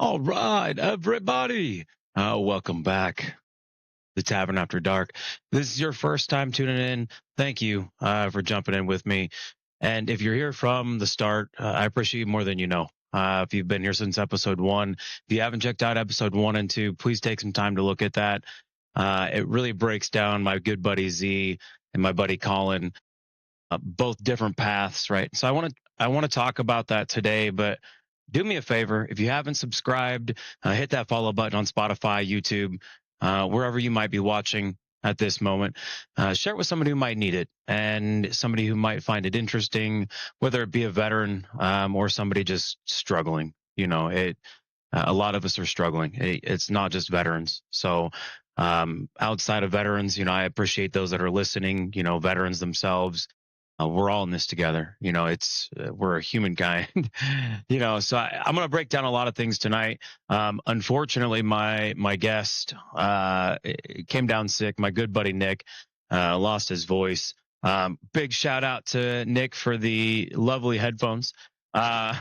All right, everybody. Welcome back to Tavern After Dark. This is your first time tuning in. Thank you for jumping in with me. And if you're here from the start, I appreciate you more than you know. If you've been here since episode one, if you haven't checked out episode one and two, please take some time to look at that. It really breaks down my good buddy Z and my buddy Colin, both different paths, right? So I want to talk about that today, but do me a favor if you haven't subscribed, hit that follow button on Spotify, YouTube, wherever you might be watching at this moment. Share it with somebody who might need it and somebody who might find it interesting, whether it be a veteran or somebody just struggling. A lot of us are struggling. It's not just veterans. So outside of veterans, I appreciate those that are listening. Veterans themselves, we're all in this together. We're a humankind. So I'm going to break down a lot of things tonight. Unfortunately, my guest came down sick. My good buddy Nick lost his voice. Big shout out to Nick for the lovely headphones. uh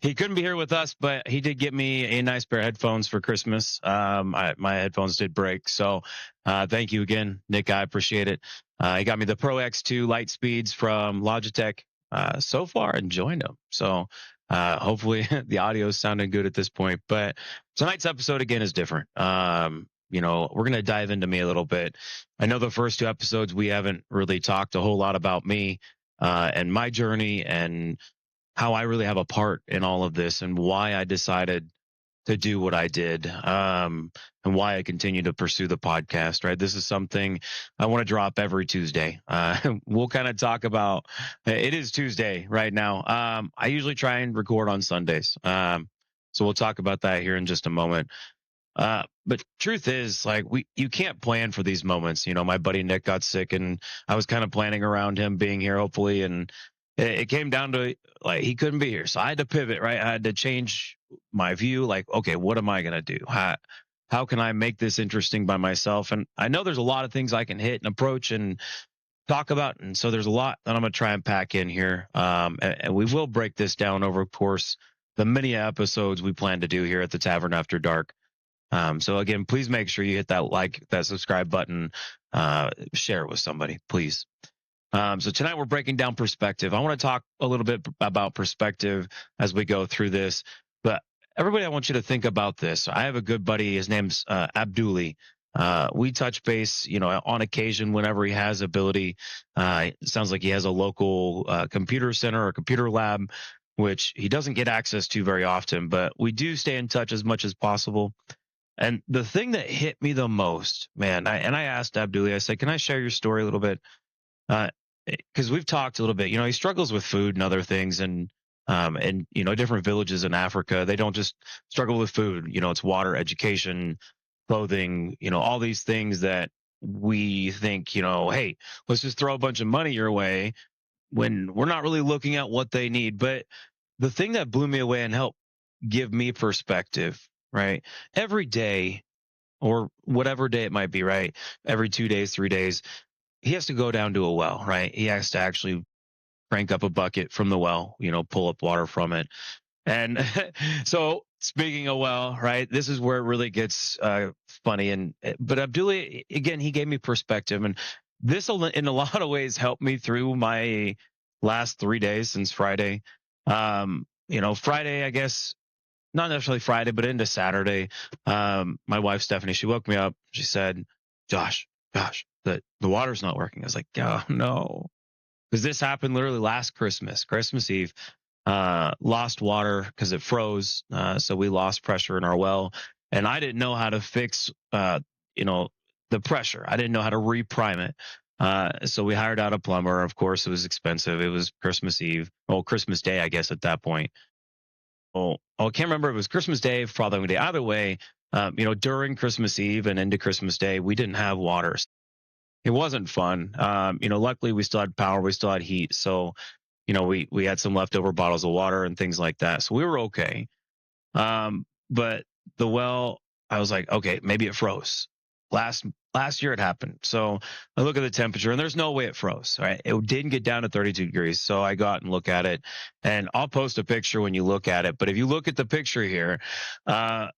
he couldn't be here with us, but he did get me a nice pair of headphones for Christmas. My headphones did break, so thank you again, Nick. I appreciate it. He got me the Pro X2 light speeds from Logitech. So far enjoying them, so hopefully the audio is sounding good at this point. But tonight's episode again is different. We're going to dive into me a little bit. I know the first two episodes we haven't really talked a whole lot about me and my journey and how I really have a part in all of this and why I decided to do what I did, and why I continue to pursue the podcast, right? This is something I want to drop every Tuesday. We'll kind of talk about, it is Tuesday right now. I usually try and record on Sundays. So we'll talk about that here in just a moment. But truth is, like, you can't plan for these moments. My buddy Nick got sick and I was kind of planning around him being here, hopefully. And it came down to, like, he couldn't be here. So I had to pivot, right? I had to change my view. Like, okay, what am I going to do? How can I make this interesting by myself? And I know there's a lot of things I can hit and approach and talk about. And so there's a lot that I'm going to try and pack in here. And we will break this down over, of course, the many episodes we plan to do here at the Tavern After Dark. So again, please make sure you hit that like, that subscribe button, share it with somebody, please. So tonight we're breaking down perspective. I want to talk a little bit about perspective as we go through this. But everybody, I want you to think about this. I have a good buddy. His name's Abduli. We touch base, on occasion whenever he has ability. It sounds like he has a local computer center or computer lab, which he doesn't get access to very often, but we do stay in touch as much as possible. And the thing that hit me the most, man, I asked Abduli, I said, can I share your story a little bit? Because we've talked a little bit. He struggles with food and other things, and different villages in Africa, they don't just struggle with food. It's water, education, clothing, all these things that we think, hey, let's just throw a bunch of money your way when we're not really looking at what they need. But the thing that blew me away and helped give me perspective, right? Every day, or whatever day it might be, right? Every 2 days, 3 days, he has to go down to a well, right? He has to actually crank up a bucket from the well, pull up water from it. And so speaking of well, right, this is where it really gets funny. But Abdullah, again, he gave me perspective, and this will in a lot of ways helped me through my last 3 days since Friday. Friday, I guess, not necessarily Friday, but into Saturday. My wife, Stephanie, she woke me up. She said, Josh, the water's not working. I was like, oh no. Because this happened literally last Christmas Eve. Lost water because it froze. So we lost pressure in our well. And I didn't know how to fix, the pressure. I didn't know how to reprime it. So we hired out a plumber. Of course, it was expensive. It was Christmas Eve. Well, Christmas Day, I guess, at that point. I can't remember if it was Christmas Day, following day. Either way, during Christmas Eve and into Christmas Day, we didn't have water. It wasn't fun. Luckily we still had power, we still had heat. So, we had some leftover bottles of water and things like that. So we were okay. But the well, I was like, okay, maybe it froze. last year it happened. So I look at the temperature and there's no way it froze. Right, it didn't get down to 32 degrees. So I go out and look at it, and I'll post a picture when you look at it. But if you look at the picture here, uh,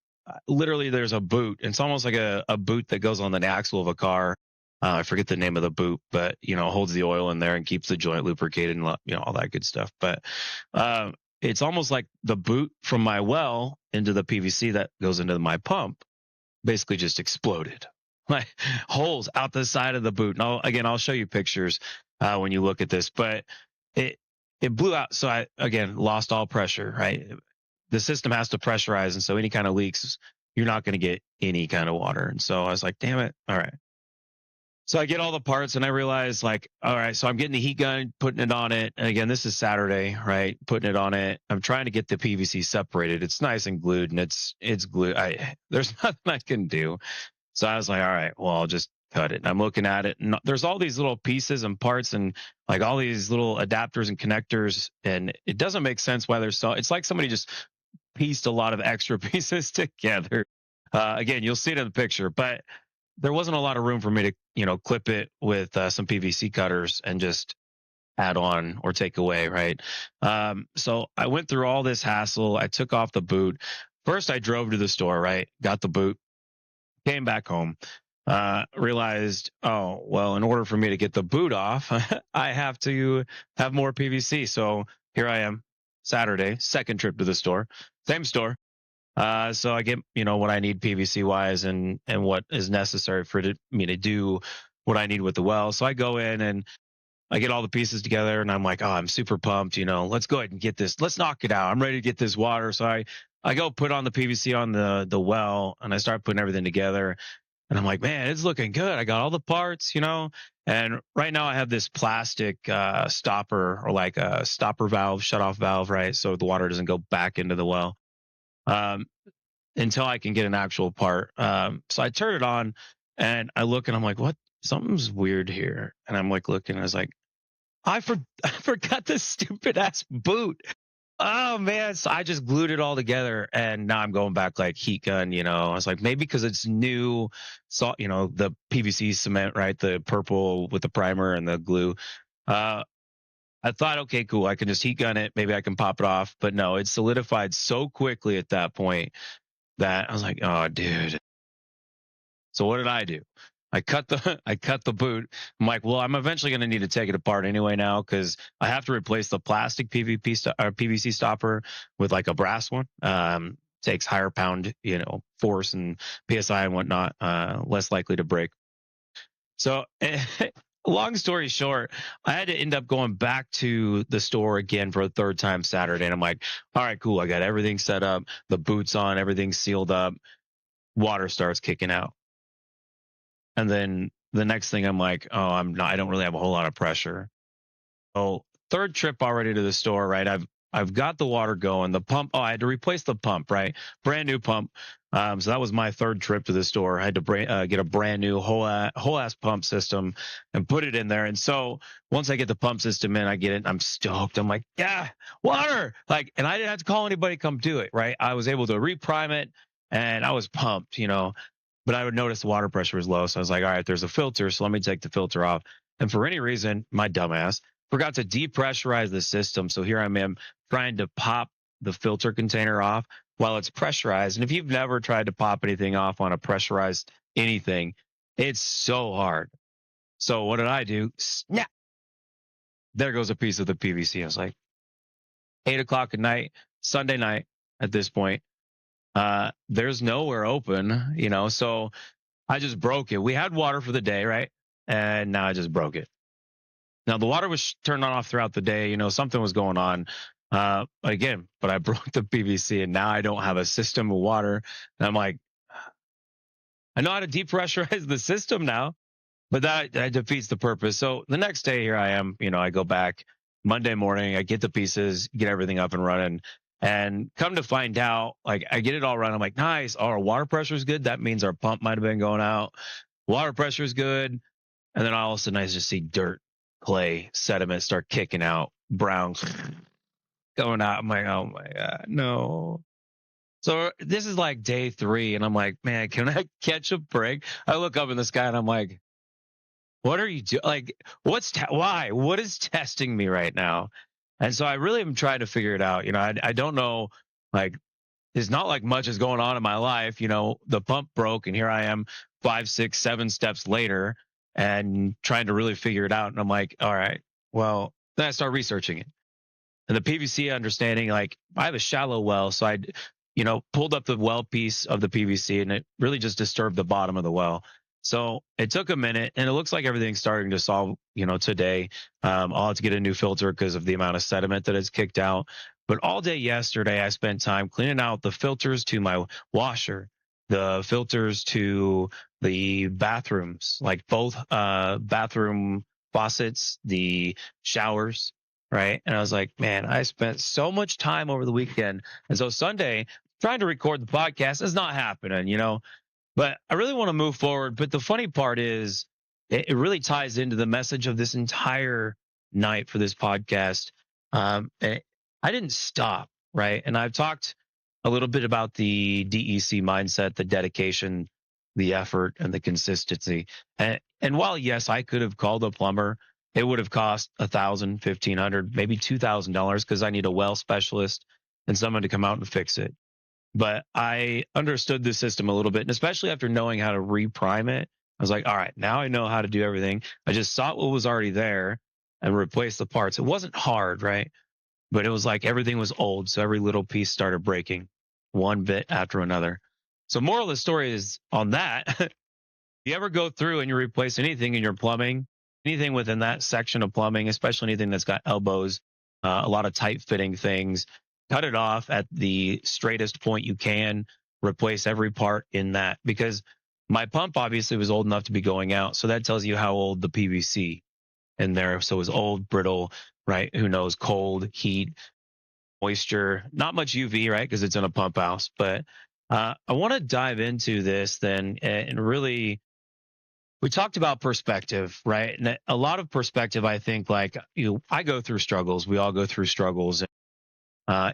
literally there's a boot. It's almost like a boot that goes on the axle of a car. I forget the name of the boot, but holds the oil in there and keeps the joint lubricated and all that good stuff. But uh, it's almost like the boot from my well into the PVC that goes into my pump basically just exploded. Like holes out the side of the boot. And I'll show you pictures when you look at this, but it it blew out. So I again lost all pressure. Right, the system has to pressurize, and so any kind of leaks, you're not going to get any kind of water. And so I was like, damn it. All right. So I get all the parts and I realize like, all right, so I'm getting the heat gun, putting it on it. And again, this is Saturday, right? Putting it on it. I'm trying to get the PVC separated. It's nice and glued and it's glued. There's nothing I can do. So I was like, all right, well, I'll just cut it. And I'm looking at it and there's all these little pieces and parts and like all these little adapters and connectors. And it doesn't make sense why there's it's like somebody just pieced a lot of extra pieces together. Again, you'll see it in the picture, but there wasn't a lot of room for me to, clip it with some PVC cutters and just add on or take away, right? So I went through all this hassle. I took off the boot. First, I drove to the store, right? Got the boot, came back home, realized, oh, well, in order for me to get the boot off, I have to have more PVC. So here I am, Saturday, second trip to the store, same store. So I get, what I need PVC wise and what is necessary for me to do what I need with the well. So I go in and I get all the pieces together and I'm like, oh, I'm super pumped. Let's go ahead and get this. Let's knock it out. I'm ready to get this water. So I go put on the PVC on the well and I start putting everything together. And I'm like, man, it's looking good. I got all the parts, And right now I have this plastic stopper or like a stopper valve, shut off valve, right? So the water doesn't go back into the well. Um, until I can get an actual part. So I turn it on and I look and I'm like, what? Something's weird here. And I'm like looking, and I was like, I forgot this stupid ass boot. Oh man. So I just glued it all together and now I'm going back like heat gun, I was like, maybe because it's new, so, the PVC cement, right? The purple with the primer and the glue. I thought, okay, cool. I can just heat gun it. Maybe I can pop it off. But no, it solidified so quickly at that point that I was like, oh, dude. So what did I do? I cut the boot. I'm like, well, I'm eventually going to need to take it apart anyway now because I have to replace the plastic PVC stopper with like a brass one. Takes higher pound, force and psi and whatnot. Less likely to break. So long story short, I had to end up going back to the store again for a third time Saturday. And I'm like, all right, cool. I got everything set up, the boots on, everything's sealed up. Water starts kicking out. And then the next thing I'm like, oh, I don't really have a whole lot of pressure. So third trip already to the store, right? I've got the water going. The pump, I had to replace the pump, right? Brand new pump. So that was my third trip to the store. I had to get a brand new whole ass pump system and put it in there. And so once I get the pump system in, I get it. I'm stoked. I'm like, yeah, water. Like, and I didn't have to call anybody to come do it, right? I was able to reprime it and I was pumped, but I would notice the water pressure was low. So I was like, all right, there's a filter. So let me take the filter off. And for any reason, my dumbass forgot to depressurize the system. So here I am trying to pop the filter container off while it's pressurized. And if you've never tried to pop anything off on a pressurized anything, it's so hard. So what did I do? Snap. There goes a piece of the PVC. I was like, 8:00 at night, Sunday night at this point. There's nowhere open, so I just broke it. We had water for the day, right? And now I just broke it. Now the water was turned on off throughout the day, something was going on. But I broke the PVC and now I don't have a system of water. And I'm like, I know how to depressurize the system now, but that defeats the purpose. So the next day here I am, I go back Monday morning, I get the pieces, get everything up and running. And come to find out, like I get it all running. I'm like, nice. Our water pressure is good. That means our pump might have been going out. Water pressure is good. And then all of a sudden I just see dirt, clay, sediment start kicking out, brown going out. I'm like, oh my God, no. So this is like day 3, and I'm like, man, can I catch a break? I look up in the sky and I'm like, what are you doing? Like, why? What is testing me right now? And so I really am trying to figure it out. I don't know. Like, it's not like much is going on in my life. The pump broke, and here I am 5, 6, 7 steps later and trying to really figure it out. And I'm like, all right, well, then I start researching it. And the PVC understanding, like I have a shallow well, so pulled up the well piece of the PVC, and it really just disturbed the bottom of the well. So it took a minute, and it looks like everything's starting to solve, today. I'll have to get a new filter because of the amount of sediment that it's kicked out. But all day yesterday, I spent time cleaning out the filters to my washer, the filters to the bathrooms, like both bathroom faucets, the showers, right? And I was like, man, I spent so much time over the weekend. And so Sunday, trying to record the podcast is not happening. But I really want to move forward. But the funny part is, it really ties into the message of this entire night for this podcast. I didn't stop, right? And I've talked a little bit about the DEC mindset, the dedication, the effort, and the consistency. And while, yes, I could have called a plumber, it would have cost $1,000, $1,500, maybe $2,000 because I need a well specialist and someone to come out and fix it. But I understood the system a little bit, and especially after knowing how to reprime it, I was like, all right, now I know how to do everything. I just saw what was already there and replaced the parts. It wasn't hard, right? But it was like everything was old, so every little piece started breaking one bit after another. So moral of the story is on that, you ever go through and you replace anything in your plumbing, anything within that section of plumbing, especially anything that's got elbows, a lot of tight fitting things, cut it off at the straightest point you can, replace every part in that. Because my pump obviously was old enough to be going out. So that tells you how old the PVC in there. So it was old, brittle, right? Who knows? Cold, heat, moisture, not much UV, right? Because it's in a pump house. But I want to dive into this then and really, we talked about perspective, right? And a lot of perspective, I think, like I go through struggles. We all go through struggles.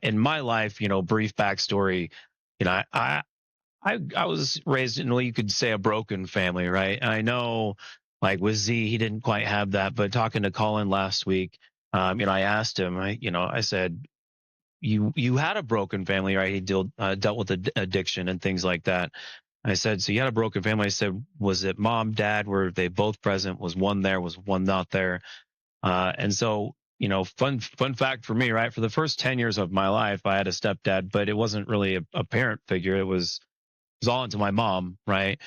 In my life, brief backstory, I was raised in what you could say a broken family, right? And I know, like with Z, he didn't quite have that. But talking to Colin last week, I asked him, I said, you had a broken family, right? He dealt with addiction and things like that. I said, so you had a broken family. I said, was it mom, dad? Were they both present? Was one there? Was one not there? And so, fun fact for me, right? For the first 10 years of my life, I had a stepdad, but it wasn't really a parent figure. It was all into my mom, right?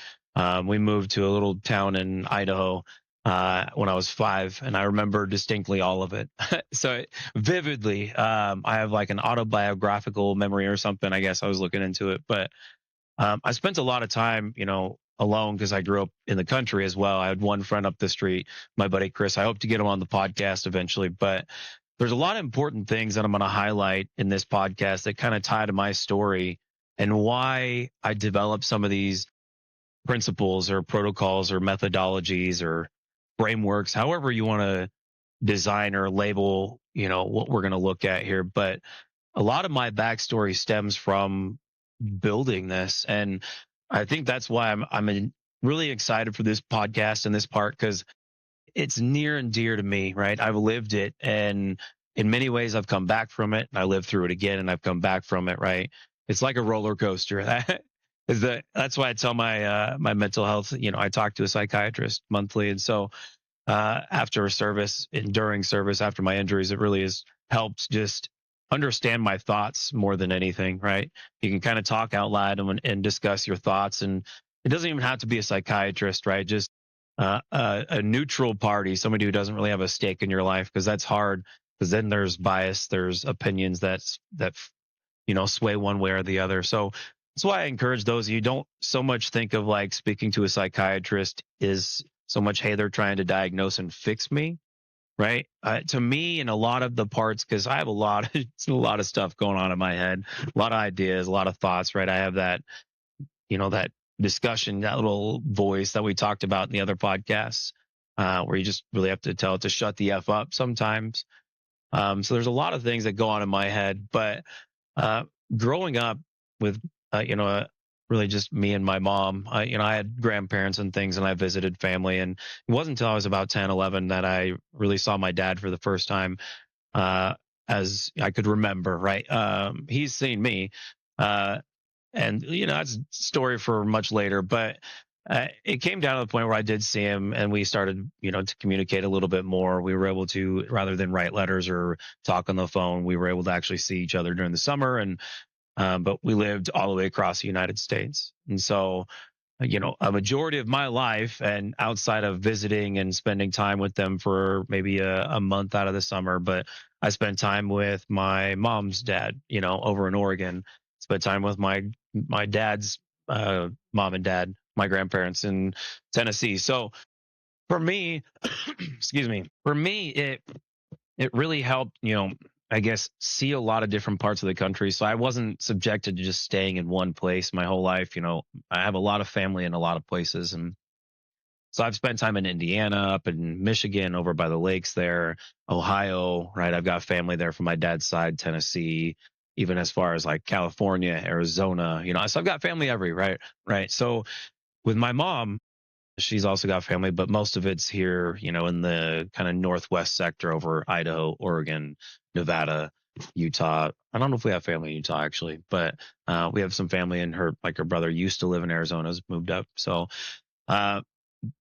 We moved to a little town in Idaho when I was 5, and I remember distinctly all of it. So vividly, I have like an autobiographical memory or something. I guess I was looking into it, but I spent a lot of time, alone because I grew up in the country as well. I had one friend up the street, my buddy Chris. I hope to get him on the podcast eventually, but there's a lot of important things that I'm going to highlight in this podcast that kind of tie to my story and why I developed some of these principles or protocols or methodologies or frameworks, however you want to design or label, what we're going to look at here. But a lot of my backstory stems from building this. And I think that's why I'm really excited for this podcast and this part, because it's near and dear to me, right? I've lived it, and in many ways I've come back from it, and I lived through it again, and I've come back from it, right? It's like a roller coaster. That's why I tell my mental health, I talk to a psychiatrist monthly. And so after service and during service, after my injuries, it really has helped just understand my thoughts more than anything, right? You can kind of talk out loud and discuss your thoughts. And it doesn't even have to be a psychiatrist, right? Just a neutral party, somebody who doesn't really have a stake in your life, because that's hard. Because then there's bias, there's opinions that sway one way or the other. So that's why I encourage those of you, don't so much think of like speaking to a psychiatrist is so much, hey, they're trying to diagnose and fix me, right? To me, in a lot of the parts, because I have a lot of stuff going on in my head, a lot of ideas, a lot of thoughts, right? I have that, that discussion, that little voice that we talked about in the other podcasts, where you just really have to tell it to shut the F up sometimes. So there's a lot of things that go on in my head, but growing up, with you know really just me and my mom. I had grandparents and things, and I visited family. And it wasn't until I was about 10, 11 that I really saw my dad for the first time, uh, as I could remember. Right, he's seen me, uh, and that's a story for much later. But it came down to the point where I did see him, and we started, to communicate a little bit more. We were able to, rather than write letters or talk on the phone, we were able to actually see each other during the summer. And but we lived all the way across the United States. And so, a majority of my life, and outside of visiting and spending time with them for maybe a month out of the summer, but I spent time with my mom's dad, over in Oregon. Spent time with my dad's mom and dad, my grandparents in Tennessee. So for me, excuse me, for me, it really helped, I guess, see a lot of different parts of the country. So I wasn't subjected to just staying in one place my whole life. I have a lot of family in a lot of places. And so I've spent time in Indiana, up in Michigan, over by the lakes there, Ohio, right? I've got family there from my dad's side, Tennessee, even as far as like California, Arizona, so I've got family right. Right. So with my mom, she's also got family, but most of it's here, in the kind of northwest sector over Idaho, Oregon, Nevada, Utah. I don't know if we have family in Utah actually, but we have some family in her brother used to live in Arizona, has moved up. So, uh,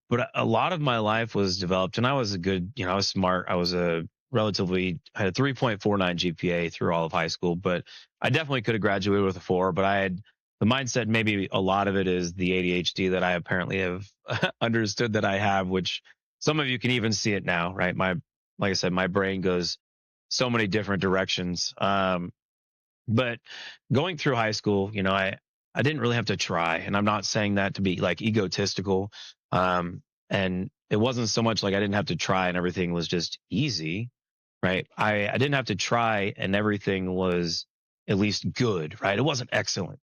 but a lot of my life was developed, and I was a good, I was smart. I was I had a 3.49 GPA through all of high school, but I definitely could have graduated with a 4. But I had the mindset, maybe a lot of it is the ADHD that I apparently have understood that I have, which some of you can even see it now, right? Like I said, my brain goes so many different directions. But going through high school, I didn't really have to try, and I'm not saying that to be like egotistical. And it wasn't so much like I didn't have to try and everything was just easy, right? I didn't have to try and everything was at least good, right? It wasn't excellent.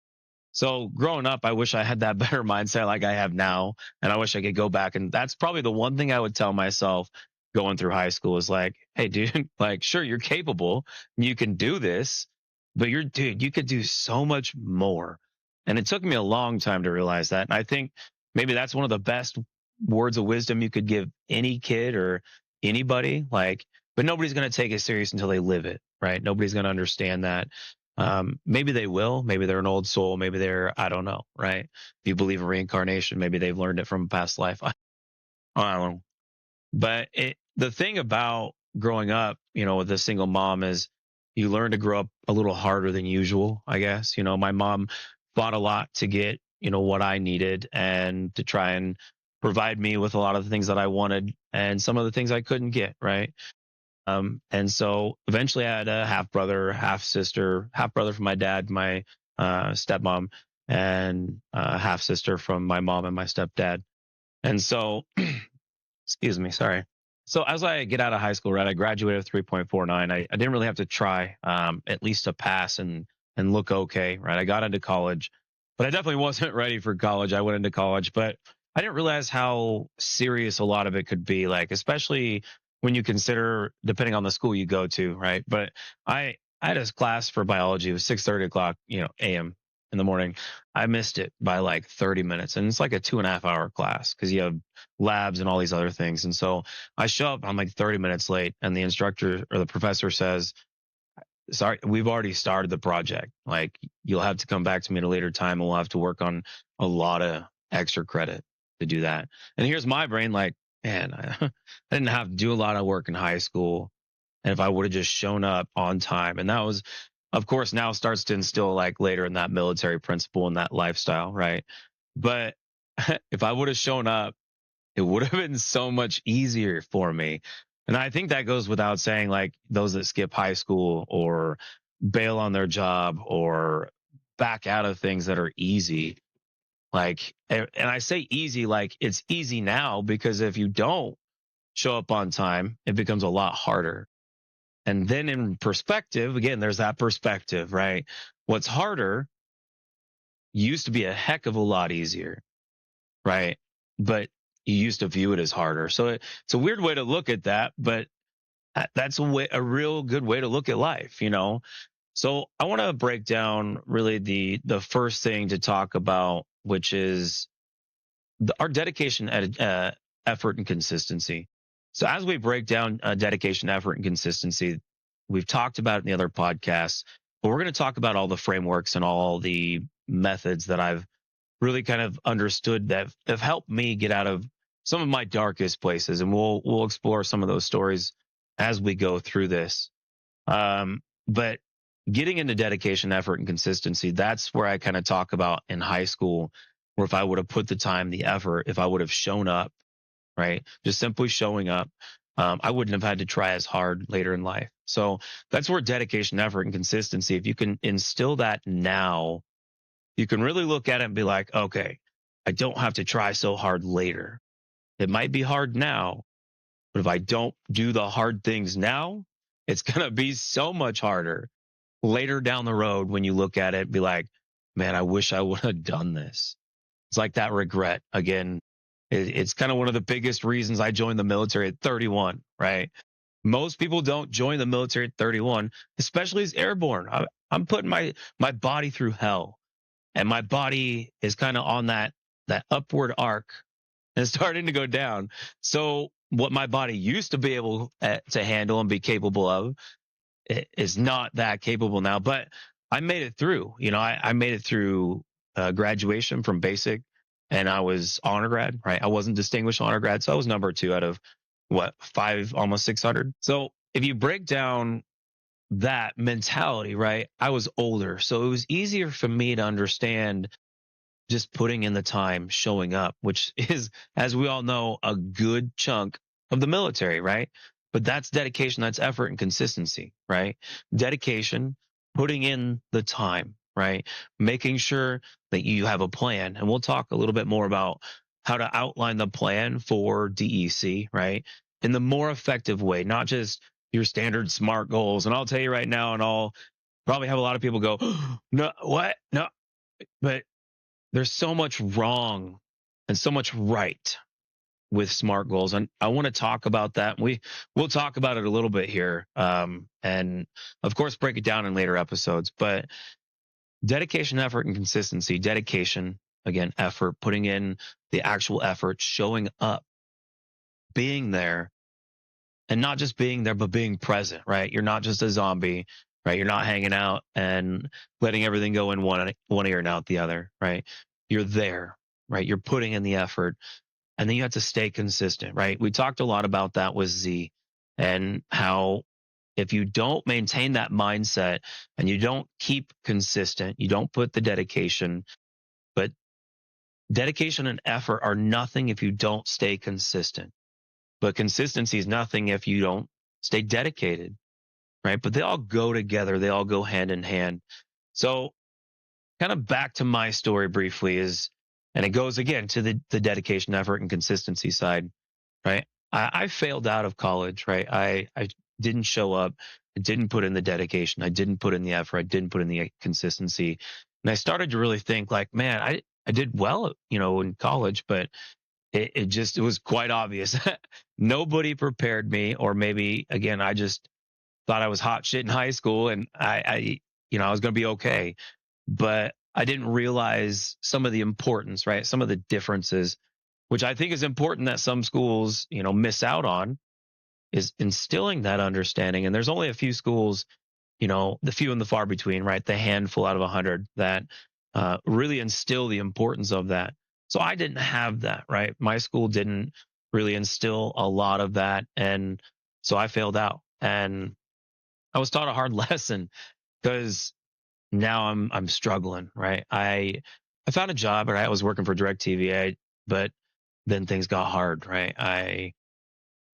So growing up, I wish I had that better mindset like I have now. And I wish I could go back. And that's probably the one thing I would tell myself going through high school is like, hey, dude, like, sure, you're capable. You can do this, but dude, you could do so much more. And it took me a long time to realize that. And I think maybe that's one of the best words of wisdom you could give any kid or anybody. Like, but nobody's going to take it serious until they live it, right? Nobody's going to understand that. Maybe they will. Maybe they're an old soul. Maybe I don't know, right? If you believe in reincarnation, maybe they've learned it from a past life. I don't know. But the thing about growing up, with a single mom is you learn to grow up a little harder than usual, I guess. My mom fought a lot to get, what I needed and to try and provide me with a lot of the things that I wanted and some of the things I couldn't get, right? And so eventually I had a half brother, half brother from my dad, my stepmom, and half sister from my mom and my stepdad. And so, excuse me, sorry. So as I get out of high school, right, I graduated with 3.49. I didn't really have to try, at least to pass and look okay, right? I got into college, but I definitely wasn't ready for college. I went into college, but I didn't realize how serious a lot of it could be, like, especially when you consider depending on the school you go to, right? But I had a class for biology. It was 6:30 o'clock, a.m. in the morning. I missed it by like 30 minutes, and it's like a 2.5 hour class because you have labs and all these other things. And so I show up, I'm like 30 minutes late, and the instructor or the professor says, sorry, we've already started the project. Like, you'll have to come back to me at a later time, and we'll have to work on a lot of extra credit to do that. And here's my brain like, man, I didn't have to do a lot of work in high school. And if I would have just shown up on time, and that was, of course, now starts to instill like later in that military principle and that lifestyle, right? But if I would have shown up, it would have been so much easier for me. And I think that goes without saying, like those that skip high school or bail on their job or back out of things that are easy. Like, and I say easy, like it's easy now because if you don't show up on time, it becomes a lot harder. And then in perspective, again, there's that perspective, right? What's harder used to be a heck of a lot easier, right? But you used to view it as harder. So it's a weird way to look at that, but that's a real good way to look at life, So I want to break down really the first thing to talk about, which is our dedication, effort, and consistency. So as we break down dedication, effort, and consistency, we've talked about it in the other podcasts, but we're going to talk about all the frameworks and all the methods that I've really kind of understood that have helped me get out of some of my darkest places, and we'll explore some of those stories as we go through this. But getting into dedication, effort, and consistency, that's where I kind of talk about in high school, where if I would have put the time, the effort, if I would have shown up, right? Just simply showing up, I wouldn't have had to try as hard later in life. So that's where dedication, effort, and consistency, if you can instill that now, you can really look at it and be like, okay, I don't have to try so hard later. It might be hard now, but if I don't do the hard things now, it's going to be so much harder later down the road when you look at it and be like, man, I wish I would have done this. It's like that regret. Again, it's kind of one of the biggest reasons I joined the military at 31, right? Most people don't join the military at 31, especially as airborne. I'm putting my body through hell, and my body is kind of on that upward arc and starting to go down. So what my body used to be able to handle and be capable of is not that capable now. But I made it through. I made it through graduation from basic, and I was honor grad. Right, I wasn't distinguished honor grad, so I was number two out of what, five, almost 600. So if you break down that mentality, right, I was older, so it was easier for me to understand just putting in the time, showing up, which is, as we all know, a good chunk of the military, right? But that's dedication, that's effort and consistency, right? Dedication, putting in the time, right? Making sure that you have a plan. And we'll talk a little bit more about how to outline the plan for DEC, right? In the more effective way, not just your standard SMART goals. And I'll tell you right now, and I'll probably have a lot of people go, no, what? No, but there's so much wrong and so much right with SMART goals, and I want to talk about that. We'll talk about it a little bit here, and of course break it down in later episodes. But dedication, effort, and consistency. Dedication, again, effort, putting in the actual effort, showing up, being there, and not just being there, but being present. Right, you're not just a zombie. Right, you're not hanging out and letting everything go in one ear and out the other. Right, you're there. Right, you're putting in the effort, and then you have to stay consistent. Right, we talked a lot about that with Z, and how if you don't maintain that mindset and you don't keep consistent, you don't put the dedication, but dedication and effort are nothing if you don't stay consistent. But consistency is nothing if you don't stay dedicated, right? But they all go together, they all go hand in hand. So, kind of back to my story briefly is, and it goes again to the dedication, effort, and consistency side, right? I failed out of college, right? I didn't show up. I didn't put in the dedication. I didn't put in the effort. I didn't put in the consistency. And I started to really think like, man, I did well, in college, but it was quite obvious. Nobody prepared me, or maybe again, I just thought I was hot shit in high school, and I was going to be okay. But I didn't realize some of the importance, right? Some of the differences, which I think is important that some schools, miss out on, is instilling that understanding. And there's only a few schools, the few and the far between, right? The handful out of 100 that really instill the importance of that. So I didn't have that, right? My school didn't really instill a lot of that. And so I failed out. And I was taught a hard lesson, because now I'm struggling, right? I found a job, right? I was working for DirecTV, but then things got hard, right? I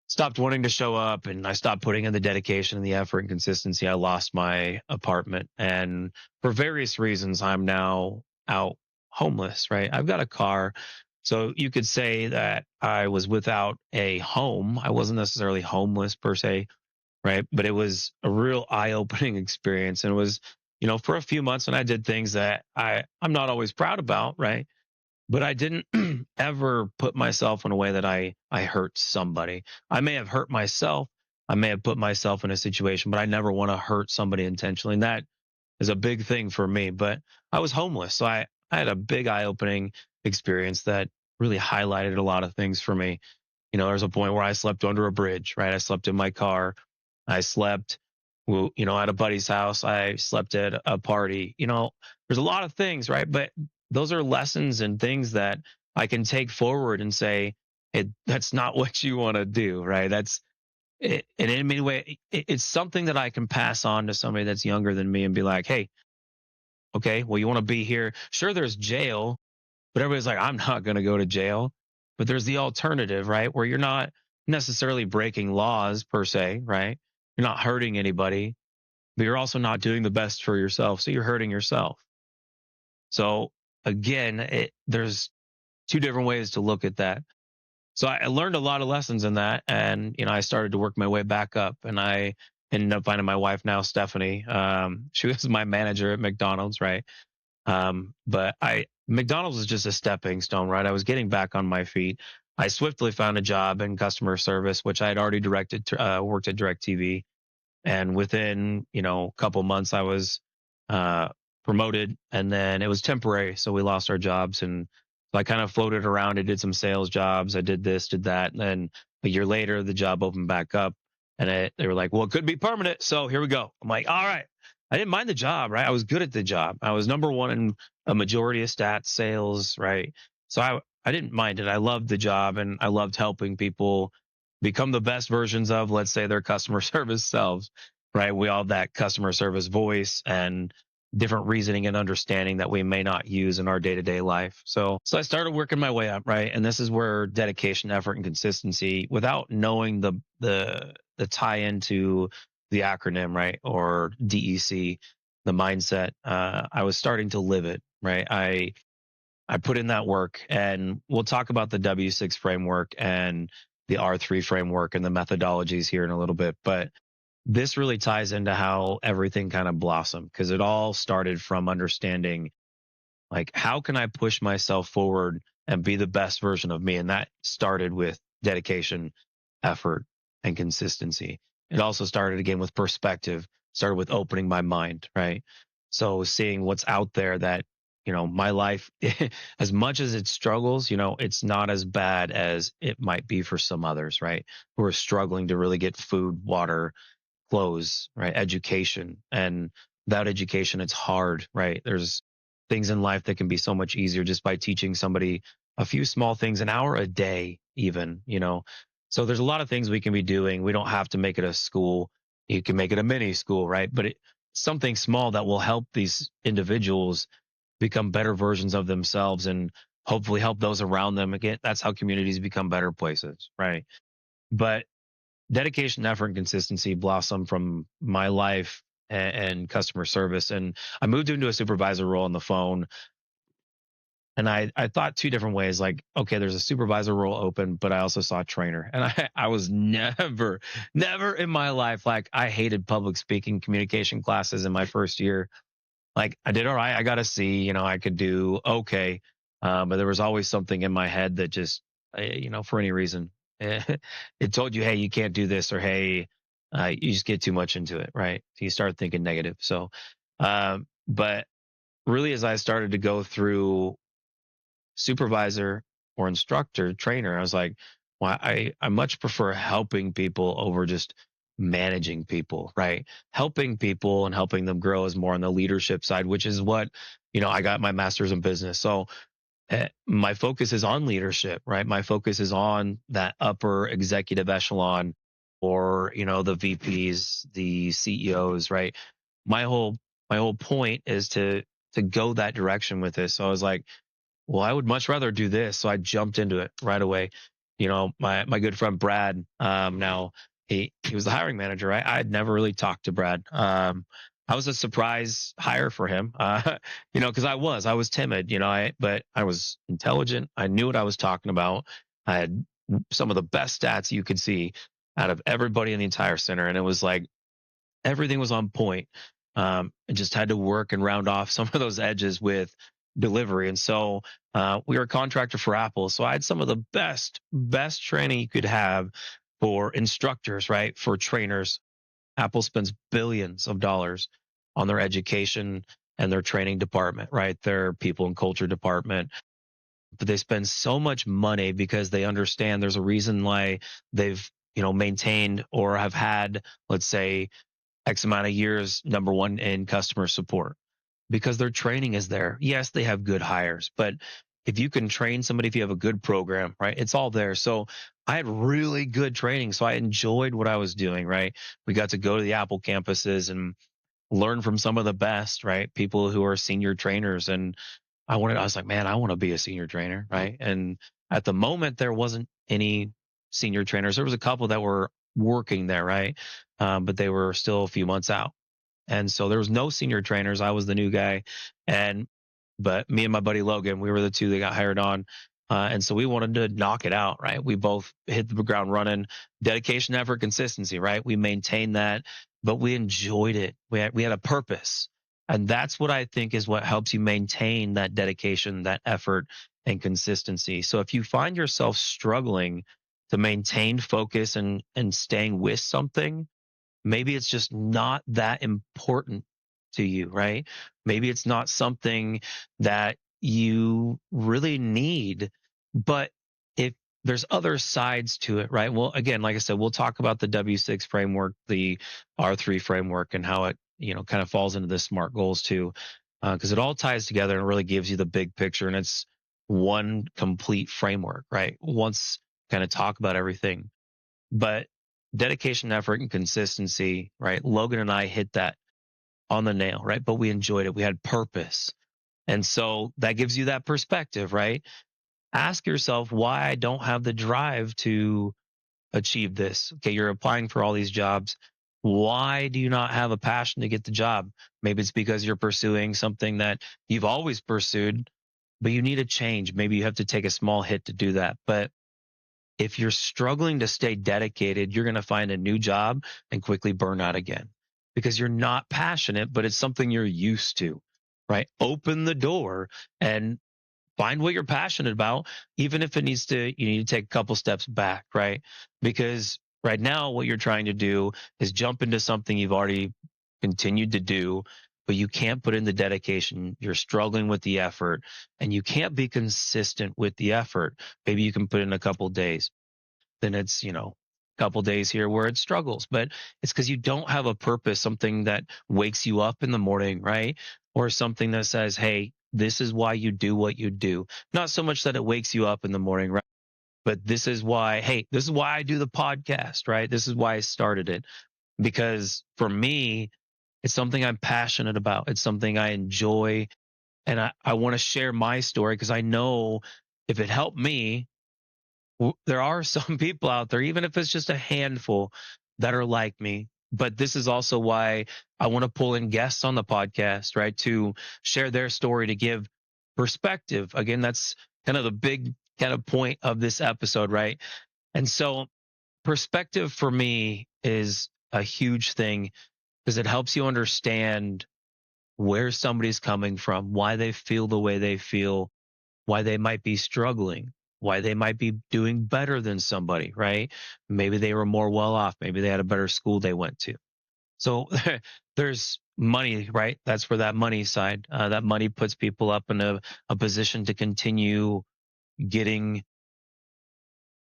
stopped wanting to show up, and I stopped putting in the dedication and the effort and consistency. I lost my apartment, and for various reasons, I'm now out homeless, right? I've got a car. So you could say that I was without a home. I wasn't necessarily homeless per se, right? But it was a real eye-opening experience, and it was, for a few months when I did things that I'm not always proud about, right? But I didn't ever put myself in a way that I hurt somebody. I may have hurt myself. I may have put myself in a situation, but I never want to hurt somebody intentionally. And that is a big thing for me. But I was homeless, so I had a big eye opening experience that really highlighted a lot of things for me. There was a point where I slept under a bridge, right? I slept in my car. I slept, at a buddy's house. I slept at a party. There's a lot of things, right? But those are lessons and things that I can take forward and say, that's not what you want to do, right? That's it. And in many ways, it's something that I can pass on to somebody that's younger than me and be like, hey, okay, well, you want to be here. Sure, there's jail, but everybody's like, I'm not going to go to jail. But there's the alternative, right? Where you're not necessarily breaking laws per se, right? You're not hurting anybody, but you're also not doing the best for yourself. So you're hurting yourself. So again, there's two different ways to look at that. So I learned a lot of lessons in that. And, I started to work my way back up, and I ended up finding my wife now, Stephanie. She was my manager at McDonald's, right? But McDonald's was just a stepping stone, right? I was getting back on my feet. I swiftly found a job in customer service, which I had already worked at DirecTV. And within, a couple months, I was uh, promoted, and then it was temporary. So we lost our jobs. And so I kind of floated around. I did some sales jobs. I did this, did that. And then a year later, the job opened back up, and they were like, well, it could be permanent. So here we go. I'm like, all right. I didn't mind the job, right? I was good at the job. I was number one in a majority of stats, sales, right? So I didn't mind it. I loved the job, and I loved helping people become the best versions of, let's say, their customer service selves, right? We all have that customer service voice and different reasoning and understanding that we may not use in our day-to-day life. So I started working my way up, right? And this is where dedication, effort, and consistency, without knowing the tie into the acronym, right? Or DEC, the mindset, I was starting to live it, right? I put in that work, and we'll talk about the W6 framework and the R3 framework and the methodologies here in a little bit. But this really ties into how everything kind of blossomed, because it all started from understanding, like, how can I push myself forward and be the best version of me? And that started with dedication, effort, and consistency. It also started again with perspective, started with opening my mind, right? So seeing what's out there, that, my life, as much as it struggles, it's not as bad as it might be for some others, right? Who are struggling to really get food, water, clothes, right? Education. And without education, it's hard, right? There's things in life that can be so much easier just by teaching somebody a few small things, an hour a day, even. So there's a lot of things we can be doing. We don't have to make it a school. You can make it a mini school, right? But something small that will help these individuals become better versions of themselves, and hopefully help those around them. Again, that's how communities become better places, right? But dedication, effort, and consistency blossom from my life and customer service. And I moved into a supervisor role on the phone. And I thought two different ways, like, okay, there's a supervisor role open, but I also saw a trainer. And I was never in my life, like, I hated public speaking communication classes in my first year. Like, I did all right. I got a C, I could do okay. But there was always something in my head that just, for any reason, it told you, hey, you can't do this, or hey, you just get too much into it, right? So you start thinking negative. So, but really, as I started to go through supervisor or instructor, trainer, I was like, well, I much prefer helping people over just managing people, right? Helping people and helping them grow is more on the leadership side, which is what, I got my master's in business. So my focus is on leadership, right? My focus is on that upper executive echelon, or, the VPs, the CEOs, right? My whole point is to go that direction with this. So I was like, well, I would much rather do this. So I jumped into it right away. My good friend Brad, now he was the hiring manager, right? I had never really talked to Brad. I was a surprise hire for him, because I was timid, but I was intelligent. I knew what I was talking about. I had some of the best stats you could see out of everybody in the entire center. And it was like, everything was on point. I just had to work and round off some of those edges with delivery. And so we were a contractor for Apple. So I had some of the best training you could have for instructors, right? For trainers. Apple spends billions of dollars on their education and their training department, right? Their people and culture department. But they spend so much money because they understand there's a reason why they've, maintained or have had, let's say, X amount of years, number one in customer support, because their training is there. Yes, they have good hires, but if you can train somebody, if you have a good program, right, it's all there. So I had really good training. So I enjoyed what I was doing, right? We got to go to the Apple campuses and learn from some of the best, right? People who are senior trainers. And I was like, man, I want to be a senior trainer, right? And at the moment, there wasn't any senior trainers. There was a couple that were working there, right? But they were still a few months out. And so there was no senior trainers. I was the new guy. And, but me and my buddy Logan, we were the two that got hired on. And so we wanted to knock it out, right? We both hit the ground running, dedication, effort, consistency, right? We maintained that, but we enjoyed it. We had a purpose. And that's what I think is what helps you maintain that dedication, that effort, and consistency. So if you find yourself struggling to maintain focus and staying with something, maybe it's just not that important to you, right? Maybe it's not something that you really need, but if there's other sides to it, right? Well, again, like I said, we'll talk about the W6 framework, the R3 framework, and how it, kind of falls into the SMART goals too, because it all ties together and really gives you the big picture, and it's one complete framework, right? Once kind of talk about everything. But dedication, effort, and consistency, right? Logan and I hit that on the nail, right? But we enjoyed it. We had purpose. And so that gives you that perspective, right? Ask yourself why I don't have the drive to achieve this. Okay, you're applying for all these jobs. Why do you not have a passion to get the job? Maybe it's because you're pursuing something that you've always pursued, but you need a change. Maybe you have to take a small hit to do that. But if you're struggling to stay dedicated, you're going to find a new job and quickly burn out again because you're not passionate, but it's something you're used to, right? Open the door and find what you're passionate about, even if you need to take a couple steps back, right? Because right now, what you're trying to do is jump into something you've already continued to do, but you can't put in the dedication. You're struggling with the effort and you can't be consistent with the effort. Maybe you can put in a couple days, then it's, a couple days here where it struggles, but it's because you don't have a purpose, something that wakes you up in the morning, right? Or something that says, hey, this is why you do what you do. Not so much that it wakes you up in the morning, right? But this is why, hey, this is why I do the podcast, right? This is why I started it. Because for me, it's something I'm passionate about. It's something I enjoy. And I want to share my story because I know if it helped me, there are some people out there, even if it's just a handful, that are like me. But this is also why I want to pull in guests on the podcast, right? To share their story, to give perspective. Again, that's kind of the big kind of point of this episode, right? And so perspective for me is a huge thing because it helps you understand where somebody's coming from, why they feel the way they feel, why they might be struggling, why they might be doing better than somebody, right? Maybe they were more well off. Maybe they had a better school they went to. So there's money, right? That's where that money side, that money puts people up in a position to continue getting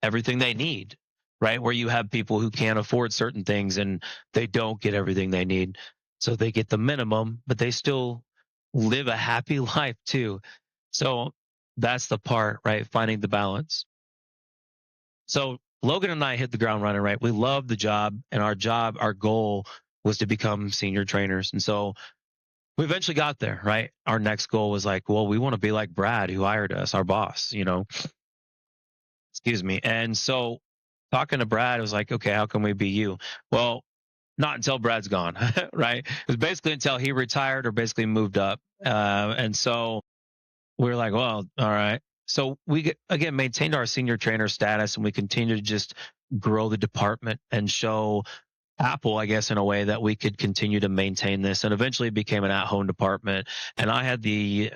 everything they need, right? Where you have people who can't afford certain things and they don't get everything they need. So they get the minimum, but they still live a happy life too. So that's the part, right? Finding the balance. So Logan and I hit the ground running, right? We loved the job, and our goal was to become senior trainers. And so we eventually got there, right? Our next goal was like, well, we want to be like Brad, who hired us, our boss, excuse me. And so talking to Brad, it was like, okay, how can we be you? Well, not until Brad's gone, right? It was basically until he retired or basically moved up. And so we were like, well, all right. So again, maintained our senior trainer status, and we continued to just grow the department and show Apple, I guess, in a way that we could continue to maintain this. And eventually it became an at-home department. And I had the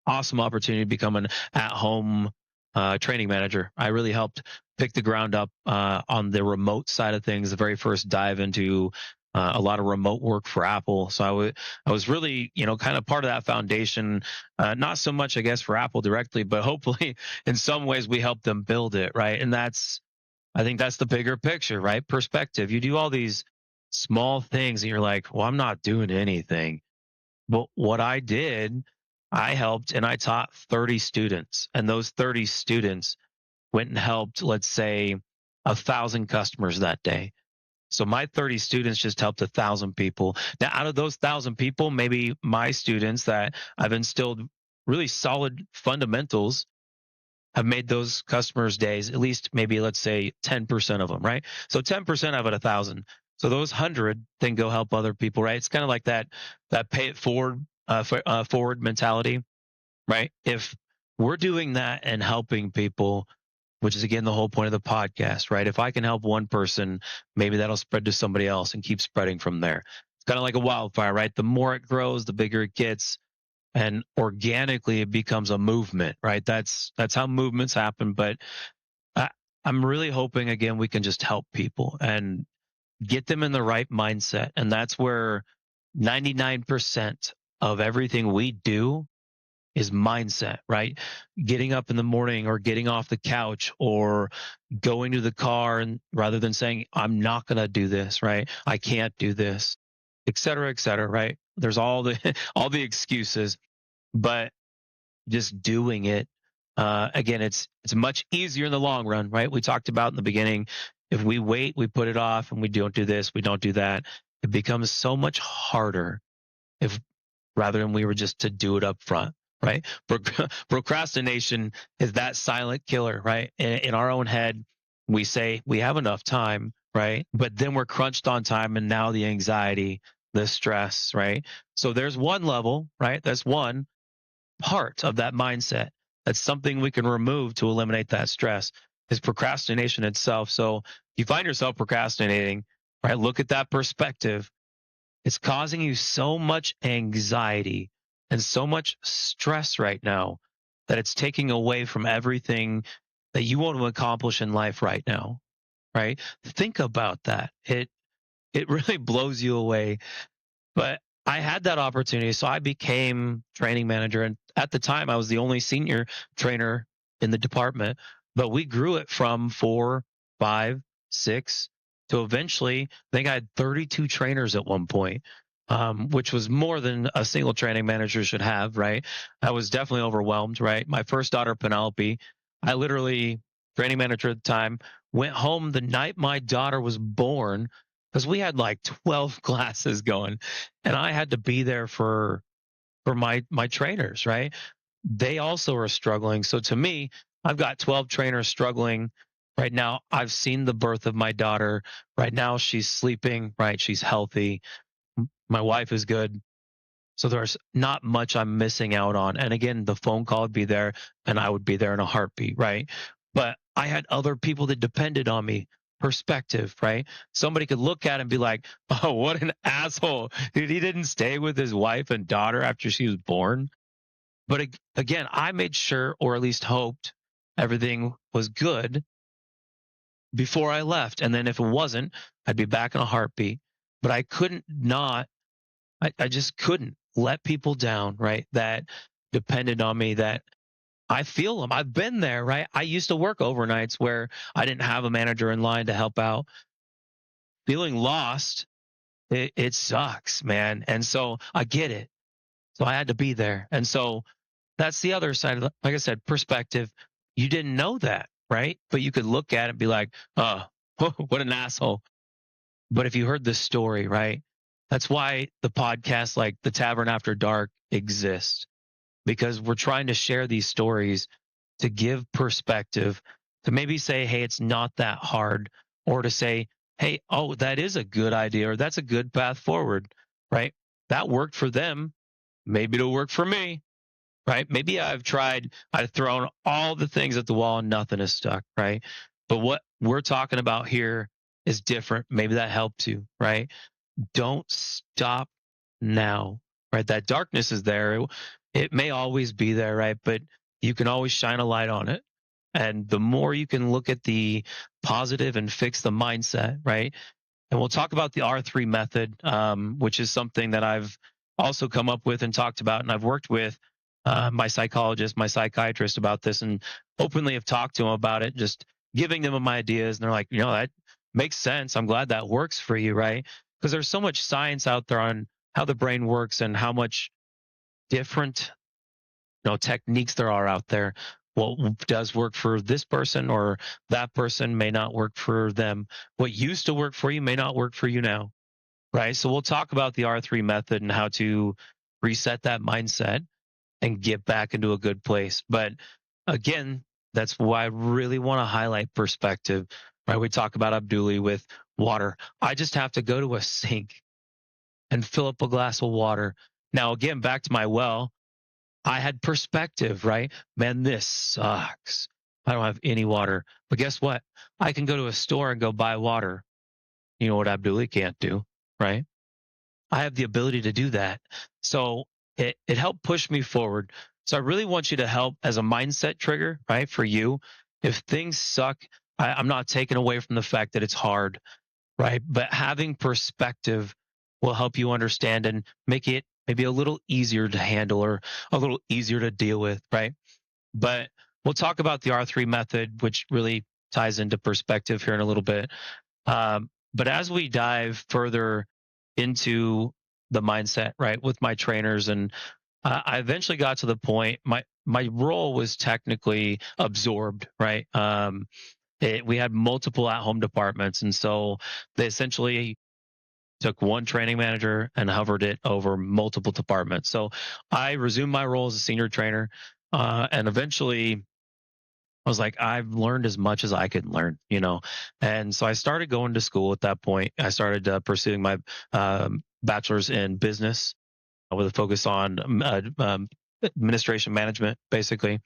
awesome opportunity to become an at-home training manager. I really helped pick the ground up on the remote side of things, the very first dive into a lot of remote work for Apple. So I was really, kind of part of that foundation. Not so much, I guess, for Apple directly, but hopefully in some ways we help them build it, right? And I think that's the bigger picture, right? Perspective. You do all these small things and you're like, well, I'm not doing anything. But what I did, I helped and I taught 30 students. And those 30 students went and helped, let's say, 1,000 customers that day. So my 30 students just helped 1,000 people. Now, out of those 1,000 people, maybe my students that I've instilled really solid fundamentals have made those customers' days, at least maybe let's say 10% of them, right? So 10% of it, 1,000. So those 100 then go help other people, right? It's kind of like that pay it forward forward mentality, right? If we're doing that and helping people, which is again the whole point of the podcast, right? If I can help one person, maybe that'll spread to somebody else and keep spreading from there. It's kind of like a wildfire, right? The more it grows, the bigger it gets, and organically it becomes a movement, right? That's how movements happen. But I, I'm really hoping again we can just help people and get them in the right mindset, and that's where 99% of everything we do is mindset, right? Getting up in the morning or getting off the couch or going to the car and rather than saying, I'm not going to do this, right? I can't do this, et cetera, right? There's all the, all the excuses, but just doing it. Again, it's much easier in the long run, right? We talked about in the beginning, if we wait, we put it off and we don't do this, we don't do that. It becomes so much harder if rather than we were just to do it up front, right? Procrastination is that silent killer, right? In our own head, we say we have enough time, right? But then we're crunched on time and now the anxiety, the stress, right? So there's one level, right? That's one part of that mindset. That's something we can remove to eliminate that stress is procrastination itself. So if you find yourself procrastinating, right, look at that perspective. It's causing you so much anxiety and so much stress right now that it's taking away from everything that you want to accomplish in life right now, right? Think about that. It really blows you away. But I had that opportunity. So I became training manager. And at the time, I was the only senior trainer in the department. But we grew it from 4, 5, 6 to eventually, I think I had 32 trainers at one point, which was more than a single training manager should have, right? I was definitely overwhelmed, right? My first daughter, Penelope, I literally, training manager at the time, went home the night my daughter was born because we had like 12 classes going and I had to be there for my trainers, right? They also are struggling. So to me, I've got 12 trainers struggling right now. I've seen the birth of my daughter. Right now she's sleeping, right? She's healthy. My wife is good. So there's not much I'm missing out on. And again, the phone call would be there and I would be there in a heartbeat, right? But I had other people that depended on me. Perspective, right? Somebody could look at it and be like, oh, what an asshole. Dude, he didn't stay with his wife and daughter after she was born. But again, I made sure, or at least hoped, everything was good before I left. And then if it wasn't, I'd be back in a heartbeat. But I couldn't not I just couldn't let people down, right? That depended on me, that I feel them. I've been there, right? I used to work overnights where I didn't have a manager in line to help out. Feeling lost, it sucks, man. And so I get it. So I had to be there. And so that's the other side of the, like I said, perspective. You didn't know that, right? But you could look at it and be like, oh, what an asshole. But if you heard the story, right? That's why the podcast like the Tavern After Dark exists because we're trying to share these stories to give perspective, to maybe say, hey, it's not that hard, or to say, hey, oh, that is a good idea, or that's a good path forward, right? That worked for them. Maybe it'll work for me, right? Maybe I've thrown all the things at the wall and nothing has stuck, right? But what we're talking about here is different. Maybe that helps you, right? Don't stop now, right? That darkness is there. It may always be there, right? But you can always shine a light on it. And the more you can look at the positive and fix the mindset, right? and we'll talk about the R3 method, which is something that I've also come up with and talked about, and I've worked with my psychologist, my psychiatrist about this, and openly have talked to them about it, just giving them my ideas, and they're like, that makes sense. I'm glad that works for you, right? Because there's so much science out there on how the brain works and how much different techniques there are out there. What does work for this person or that person may not work for them. What used to work for you may not work for you now, right? So we'll talk about the R3 method and how to reset that mindset and get back into a good place. But again, that's why I really want to highlight perspective, right? We talk about Abduli with water. I just have to go to a sink and fill up a glass of water. Now, again, back to my well, I had perspective, right? Man, this sucks. I don't have any water. But guess what? I can go to a store and go buy water. You know what Abduli can't do, right? I have the ability to do that. So it helped push me forward. So I really want you to help as a mindset trigger, right? For you, if things suck, I'm not taking away from the fact that it's hard, right? But having perspective will help you understand and make it maybe a little easier to handle or a little easier to deal with, right? But we'll talk about the R3 method, which really ties into perspective here in a little bit. But as we dive further into the mindset, right, with my trainers, and I eventually got to the point my role was technically absorbed, right? We had multiple at home departments, and so they essentially took one training manager and hovered it over multiple departments. So I resumed my role as a senior trainer, and eventually I was like, I've learned as much as I could learn. And so I started going to school at that point. I started pursuing my bachelor's in business with a focus on administration management, basically.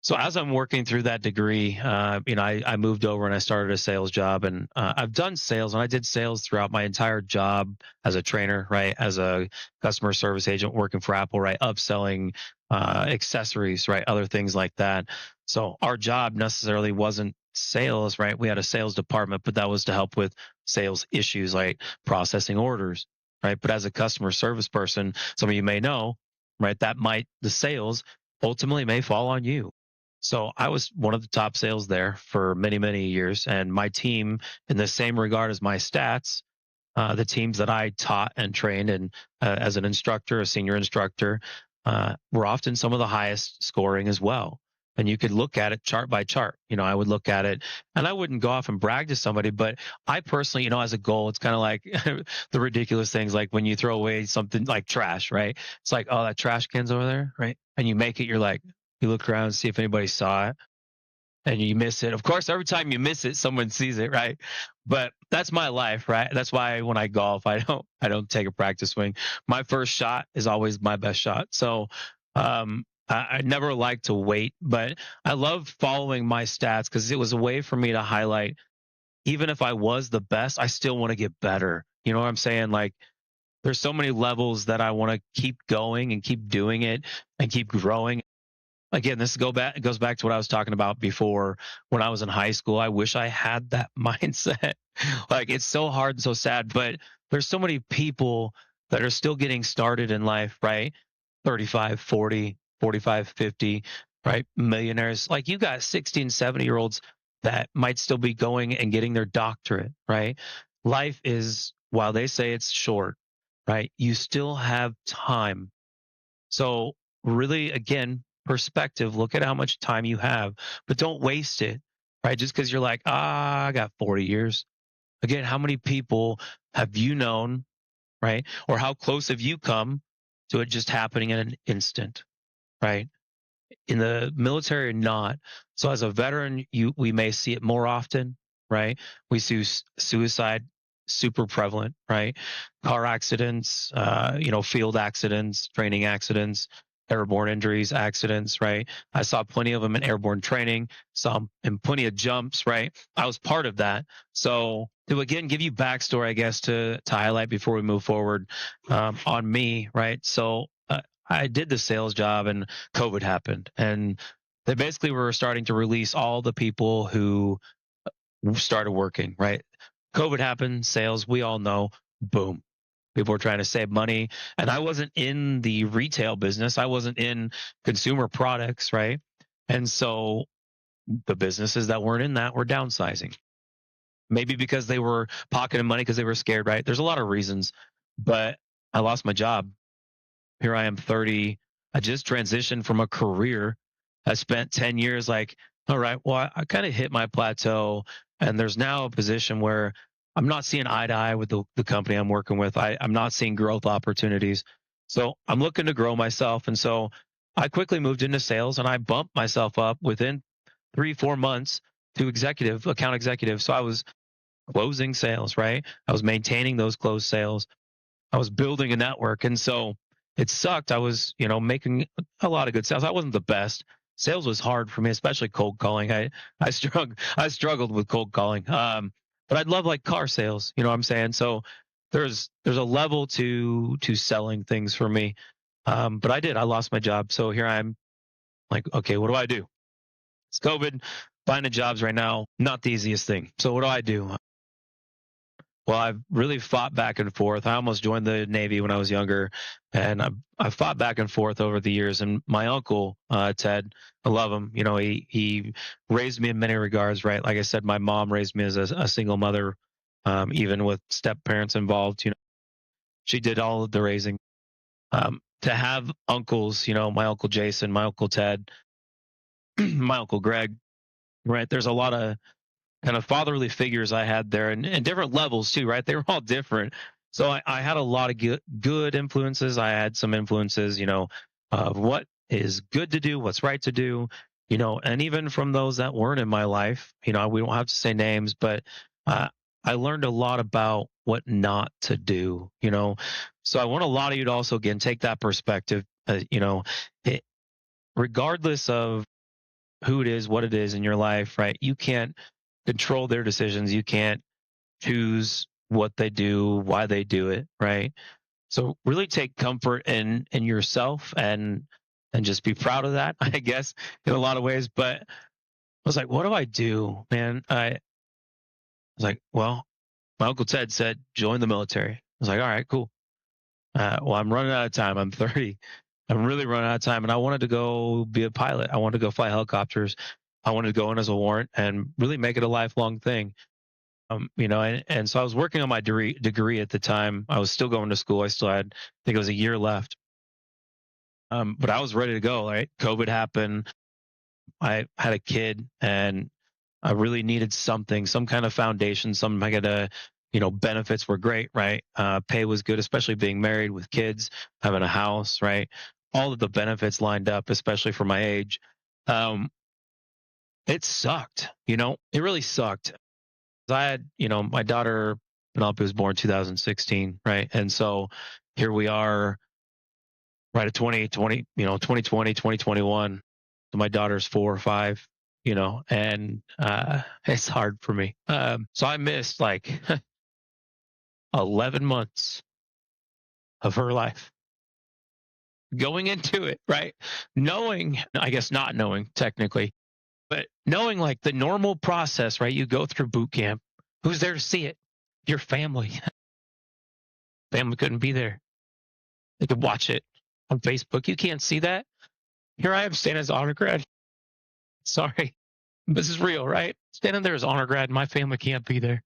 So as I'm working through that degree, I moved over and I started a sales job, and I've done sales, and I did sales throughout my entire job as a trainer, right? As a customer service agent working for Apple, right? Upselling accessories, right? Other things like that. So our job necessarily wasn't sales, right? We had a sales department, but that was to help with sales issues like processing orders, right? But as a customer service person, some of you may know, right? The sales ultimately may fall on you. So I was one of the top sales there for many, many years. And my team, in the same regard as my stats, the teams that I taught and trained and as an instructor, a senior instructor, were often some of the highest scoring as well. And you could look at it chart by chart. I would look at it and I wouldn't go off and brag to somebody, but I personally, as a goal, it's kind of like the ridiculous things like when you throw away something like trash, right? It's like, oh, that trash can's over there, right? And you make it, you're like, you look around and see if anybody saw it and you miss it. Of course, every time you miss it, someone sees it, right? But that's my life, right? That's why when I golf, I don't take a practice swing. My first shot is always my best shot. So I never like to wait, but I love following my stats because it was a way for me to highlight. Even if I was the best, I still want to get better. You know what I'm saying? Like there's so many levels that I want to keep going and keep doing it and keep growing. Again, goes back to what I was talking about before when I was in high school. I wish I had that mindset. Like it's so hard and so sad, but there's so many people that are still getting started in life, right? 35, 40, 45, 50, right? Millionaires. Like you got 16, 70-year-olds that might still be going and getting their doctorate, right? Life is, while they say it's short, right? You still have time. So really, again, perspective, look at how much time you have, but don't waste it, right? Just because you're like, I got 40 years. Again, how many people have you known, right? Or how close have you come to it just happening in an instant, right? In the military or not. So as a veteran, we may see it more often, right? We see suicide super prevalent, right? Car accidents, field accidents, training accidents, airborne injuries, accidents, right? I saw plenty of them in airborne training, some in plenty of jumps, right? I was part of that. So to again give you backstory, I guess, to highlight before we move forward on me, right? So I did the sales job and COVID happened. And they basically were starting to release all the people who started working, right? COVID happened, sales, we all know, boom. People were trying to save money. And I wasn't in the retail business. I wasn't in consumer products, right? And so the businesses that weren't in that were downsizing. Maybe because they were pocketing money because they were scared, right? There's a lot of reasons, but I lost my job. Here I am 30. I just transitioned from a career. I spent 10 years like, all right, well, I kind of hit my plateau. And there's now a position where I'm not seeing eye to eye with the company I'm working with. I'm not seeing growth opportunities. So I'm looking to grow myself. And so I quickly moved into sales and I bumped myself up within 3, 4 months to account executive. So I was closing sales, right? I was maintaining those closed sales. I was building a network. And so it sucked. I was, making a lot of good sales. I wasn't the best. Sales was hard for me, especially cold calling. I struggled with cold calling. But I'd love like car sales, you know what I'm saying? So there's a level to selling things for me. But I lost my job. So here I'm like, okay, what do I do? It's COVID. Finding jobs right now, not the easiest thing. So what do I do? Well, I've really fought back and forth. I almost joined the Navy when I was younger, and I've fought back and forth over the years. And my uncle, Ted, I love him. He raised me in many regards, right? Like I said, my mom raised me as a single mother, even with step parents involved. She did all of the raising. To have uncles, my uncle Jason, my uncle Ted, my uncle Greg, right? There's a lot of kind of fatherly figures I had there and different levels too, right? They were all different. So I had a lot of good influences. I had some influences, of what is good to do, what's right to do, and even from those that weren't in my life, we don't have to say names, but I learned a lot about what not to do, So I want a lot of you to also, again, take that perspective, it, regardless of who it is, what it is in your life, right? You can't control their decisions. You can't choose what they do, why they do it, right? So really take comfort in yourself and just be proud of that, I guess, in a lot of ways. But I was like, what do I do, man? I was like, well, my uncle Ted said join the military. I was like, all right, cool. Well, I'm running out of time. I'm 30. I'm really running out of time, and I wanted to go be a pilot. I wanted to go fly helicopters. I wanted to go in as a warrant and really make it a lifelong thing. And so I was working on my degree at the time. I was still going to school. I still had, I think it was a year left. But I was ready to go. Right, COVID happened. I had a kid, and I really needed something, some kind of foundation. Some I got benefits were great, right? Pay was good, especially being married with kids, having a house, right? All of the benefits lined up, especially for my age. Um, it sucked, it really sucked. I had, my daughter Penelope was born 2016, right? And so here we are, right at 2020, 2020, 2021. So my daughter's 4 or 5, and it's hard for me. So I missed like 11 months of her life going into it, right? Knowing, I guess not knowing technically, but knowing like the normal process, right? You go through boot camp. Who's there to see it? Your family. Family couldn't be there. They could watch it on Facebook. You can't see that. Here I am standing as honor grad. Sorry. This is real, right? Standing there as honor grad. My family can't be there.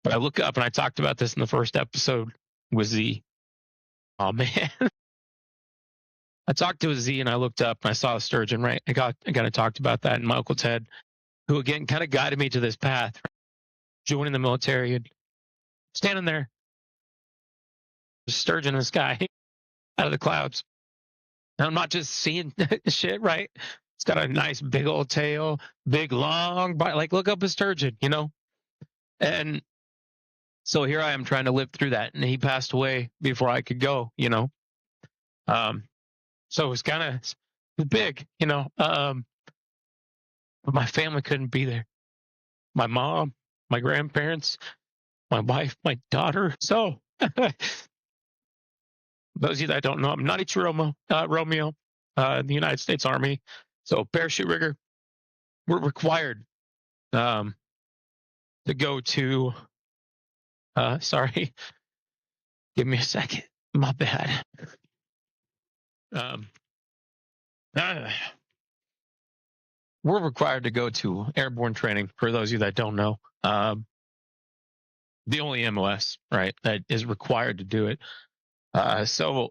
But I look up and I talked about this in the first episode with Z. Oh man. I talked to a Z and I looked up and I saw a sturgeon, right? I kind of talked about that. And my Uncle Ted, who again kind of guided me to this path, joining the military and standing there, sturgeon in the sky out of the clouds. And I'm not just seeing shit, right? It's got a nice big old tail, big long body. Like, look up a sturgeon, And so here I am trying to live through that. And he passed away before I could go. So it was kind of big, but my family couldn't be there. My mom, my grandparents, my wife, my daughter. So those of you that don't know, I'm not Romeo, in the United States Army. So parachute rigger, we're required to go to Sorry. Give me a second. My bad. Um, uh, we're required to go to airborne training. For those of you that don't know, the only MOS, right, that is required to do it. So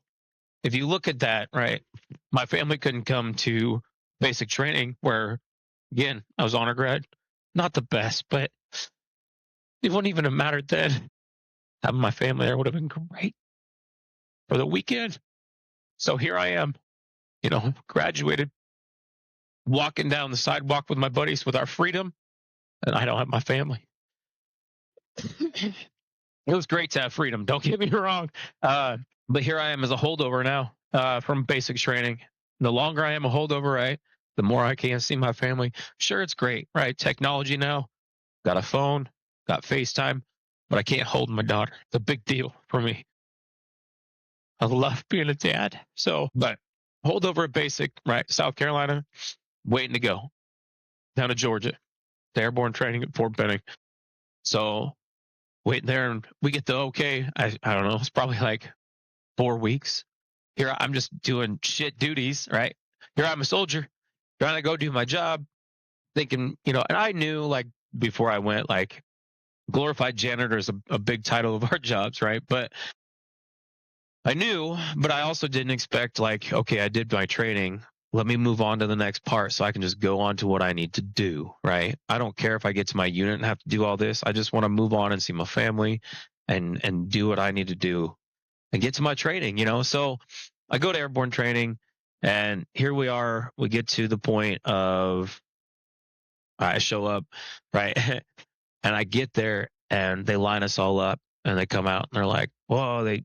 if you look at that, right, my family couldn't come to basic training where, again, I was honor grad. Not the best, but it wouldn't even have mattered then. Having my family there would have been great for the weekend. So here I am, graduated, walking down the sidewalk with my buddies with our freedom, and I don't have my family. It was great to have freedom. Don't get me wrong. But here I am as a holdover now from basic training. The longer I am a holdover, right, the more I can't see my family. Sure, it's great, right? Technology now, got a phone, got FaceTime, but I can't hold my daughter. It's a big deal for me. I love being a dad. So, but holdover at basic, right? South Carolina, waiting to go down to Georgia, to airborne training at Fort Benning. So waiting there, and we get the okay. I don't know. It's probably like 4 weeks. Here I'm just doing shit duties, right? Here I'm a soldier trying to go do my job, thinking, and I knew like before I went, like glorified janitor is a big title of our jobs, right? But I knew, but I also didn't expect like, okay, I did my training. Let me move on to the next part so I can just go on to what I need to do, right? I don't care if I get to my unit and have to do all this. I just want to move on and see my family and do what I need to do and get to my training, So I go to airborne training, and here we are. We get to the point of I show up, right? And I get there and they line us all up and they come out and they're like, whoa, they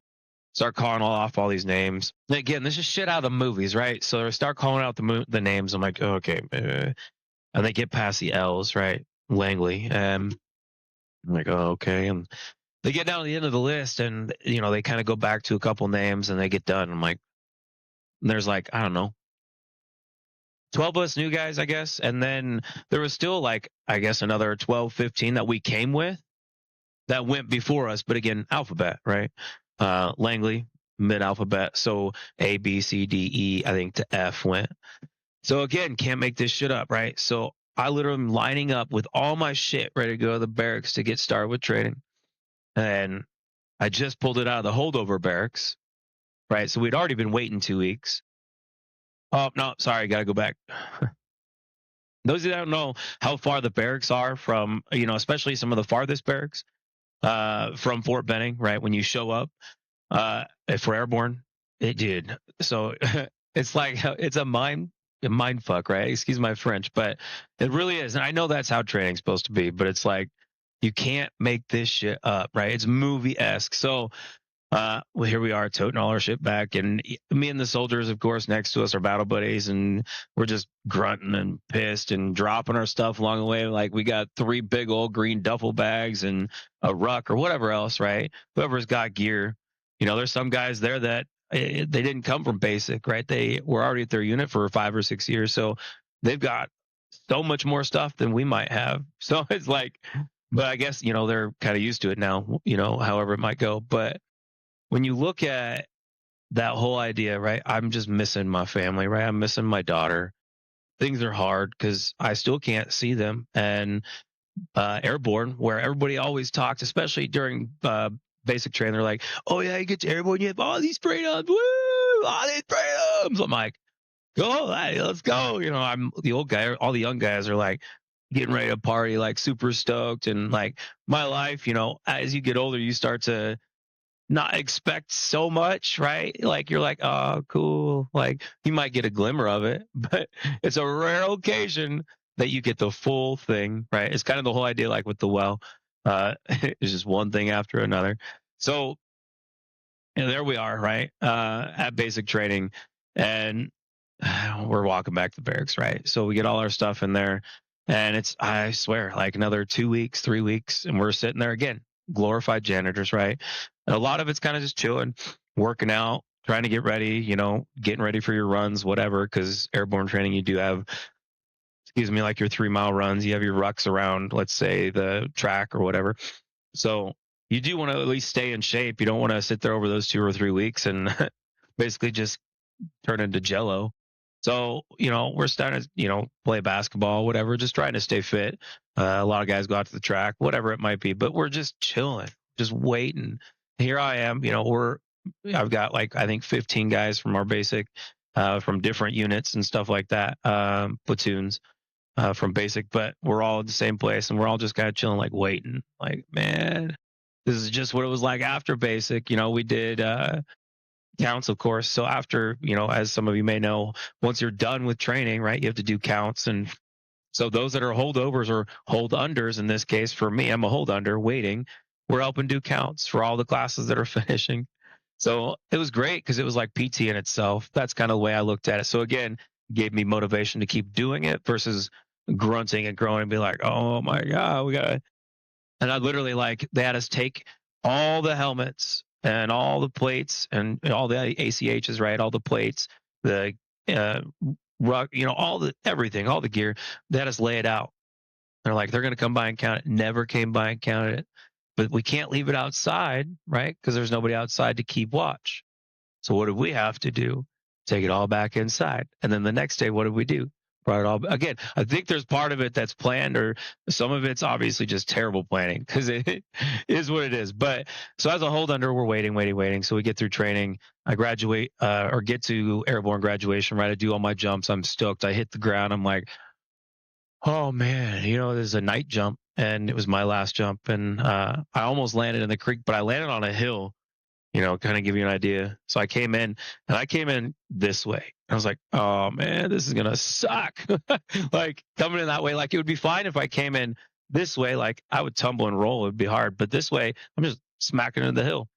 start calling off all these names. And again, this is shit out of movies, right? So they start calling out the names. I'm like, oh, okay. And they get past the L's, right? Langley. And I'm like, oh, okay. And they get down to the end of the list and, they kind of go back to a couple names and they get done. I'm like, there's like, I don't know, 12 of us new guys, I guess. And then there was still like, I guess, another 12, 15 that we came with that went before us. But again, alphabet, right? Langley, mid alphabet. So A, B, C, D, E, I think to F went. So again, can't make this shit up, right? So I literally am lining up with all my shit ready to go to the barracks to get started with training. And I just pulled it out of the holdover barracks, right? So we'd already been waiting 2 weeks. Oh, no, sorry, got to go back. Those who don't know how far the barracks are from, especially some of the farthest barracks from Fort Benning, right? When you show up for airborne, it did. So it's like, it's a mind fuck, right? Excuse my French, but it really is. And I know that's how training's supposed to be, but it's like, you can't make this shit up, right? It's movie-esque. So well, here we are toting all our shit back, and me and the soldiers, of course, next to us are battle buddies, and we're just grunting and pissed and dropping our stuff along the way. Like we got 3 big old green duffel bags and a ruck or whatever else, right? Whoever's got gear, there's some guys there that they didn't come from basic, right? They were already at their unit for 5 or 6 years, so they've got so much more stuff than we might have. So it's like, but I guess they're kind of used to it now, however it might go, but when you look at that whole idea, right? I'm just missing my family, right? I'm missing my daughter. Things are hard because I still can't see them. And airborne, where everybody always talks, especially during basic training, they're like, "Oh yeah, you get to airborne, you have all these freedoms, woo, all these freedoms." I'm like, "Go, hey, let's go!" I'm the old guy. All the young guys are like getting ready to party, like super stoked, and like my life. As you get older, you start to not expect so much, right? Like you're like, oh, cool. Like you might get a glimmer of it, but it's a rare occasion that you get the full thing, right? It's kind of the whole idea, like with the well, it's just one thing after another. So there we are, right? At basic training, and we're walking back to the barracks, right? So we get all our stuff in there, and it's, I swear, like another 2 weeks, 3 weeks, and we're sitting there again, glorified janitors, right? And a lot of it's kind of just chilling, working out, trying to get ready, getting ready for your runs, whatever, because airborne training, you do have, excuse me, like your 3 mile runs, you have your rucks around, let's say the track or whatever. So you do want to at least stay in shape. You don't want to sit there over those 2 or 3 weeks and basically just turn into jello. So, we're starting to, play basketball, whatever, just trying to stay fit. A lot of guys go out to the track, whatever it might be, but we're just chilling, just waiting. Here I am, I've got like, I think 15 guys from our basic, from different units and stuff like that, platoons, from basic, but we're all at the same place and we're all just kind of chilling, like waiting, like, man, this is just what it was like after basic. We did, counts, of course. So after, as some of you may know, once you're done with training, right, you have to do counts. And so those that are holdovers or hold unders, in this case, for me, I'm a hold under waiting. We're helping do counts for all the classes that are finishing. So it was great because it was like PT in itself. That's kind of the way I looked at it. So again, gave me motivation to keep doing it versus grunting and growing and be like, oh my God, we got to. And I literally, like, they had us take all the helmets and all the plates and all the ACHs, right? All the plates, the uh, rug, all the everything, all the gear. They had us lay it out. They're like, they're going to come by and count it. Never came by and counted it. But we can't leave it outside, right? Because there's nobody outside to keep watch. So what did we have to do? Take it all back inside. And then the next day, what did we do? Brought it all again. I think there's part of it that's planned, or some of it's obviously just terrible planning because it is what it is. But so as a hold under, we're waiting, waiting, waiting. So we get through training. I graduate, or get to airborne graduation, right? I do all my jumps. I'm stoked. I hit the ground. I'm like, oh man, there's a night jump, and it was my last jump, and I almost landed in the creek, but I landed on a hill, kind of give you an idea. So I came in this way. I was like, oh man, this is going to suck. Like coming in that way, like it would be fine if I came in this way, like I would tumble and roll. It would be hard. But this way, I'm just smacking into the hill.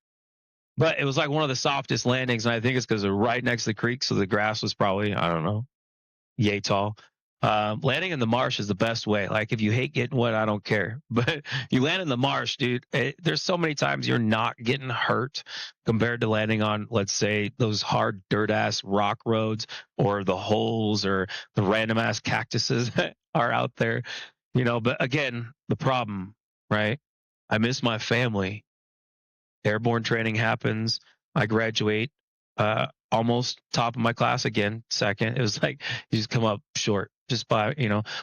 But it was like one of the softest landings. And I think it's because they're right next to the creek. So the grass was probably, I don't know, yay tall. Landing in the marsh is the best way. Like if you hate getting wet, I don't care. But you land in the marsh, dude. There's so many times you're not getting hurt compared to landing on, let's say, those hard dirt ass rock roads or the holes or the random ass cactuses that are out there. But again, the problem, right? I miss my family. Airborne training happens. I graduate, almost top of my class again, second. It was like you just come up short just by,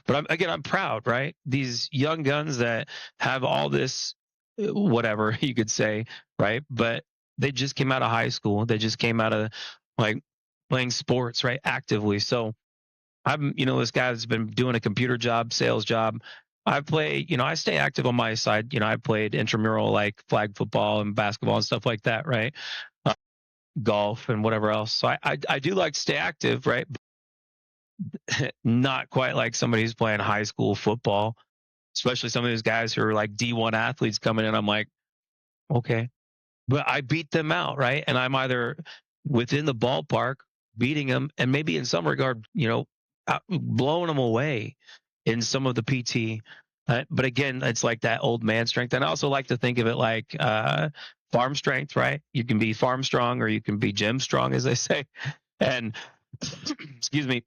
but I'm proud, right? These young guns that have all this, whatever you could say, right? But they just came out of high school. They just came out of like playing sports, right? Actively. So I'm, this guy that's been doing a computer job, sales job. I play, I stay active on my side. I played intramural, like flag football and basketball and stuff like that, right? Uh, Golf and whatever else. So I do like to stay active, right? Not quite like somebody who's playing high school football, especially some of these guys who are like D1 athletes coming in. I'm like, okay, but I beat them out, right? And I'm either within the ballpark beating them, and maybe in some regard, blowing them away in some of the PT. But again, it's like that old man strength. And I also like to think of it like farm strength, right? You can be farm strong or you can be gym strong, as they say. And excuse me,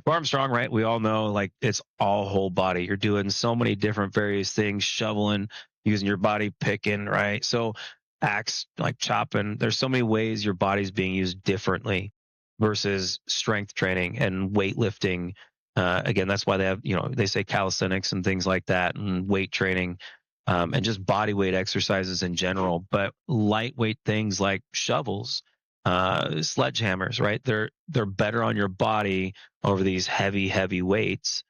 farm strong, right? We all know like it's all whole body. You're doing so many different various things, shoveling, using your body, picking, right? So axe, like chopping. There's so many ways your body's being used differently versus strength training and weightlifting. Again, that's why they have, they say calisthenics and things like that, and weight training, and just body weight exercises in general. But lightweight things like shovels, sledgehammers, right? They're better on your body over these heavy weights,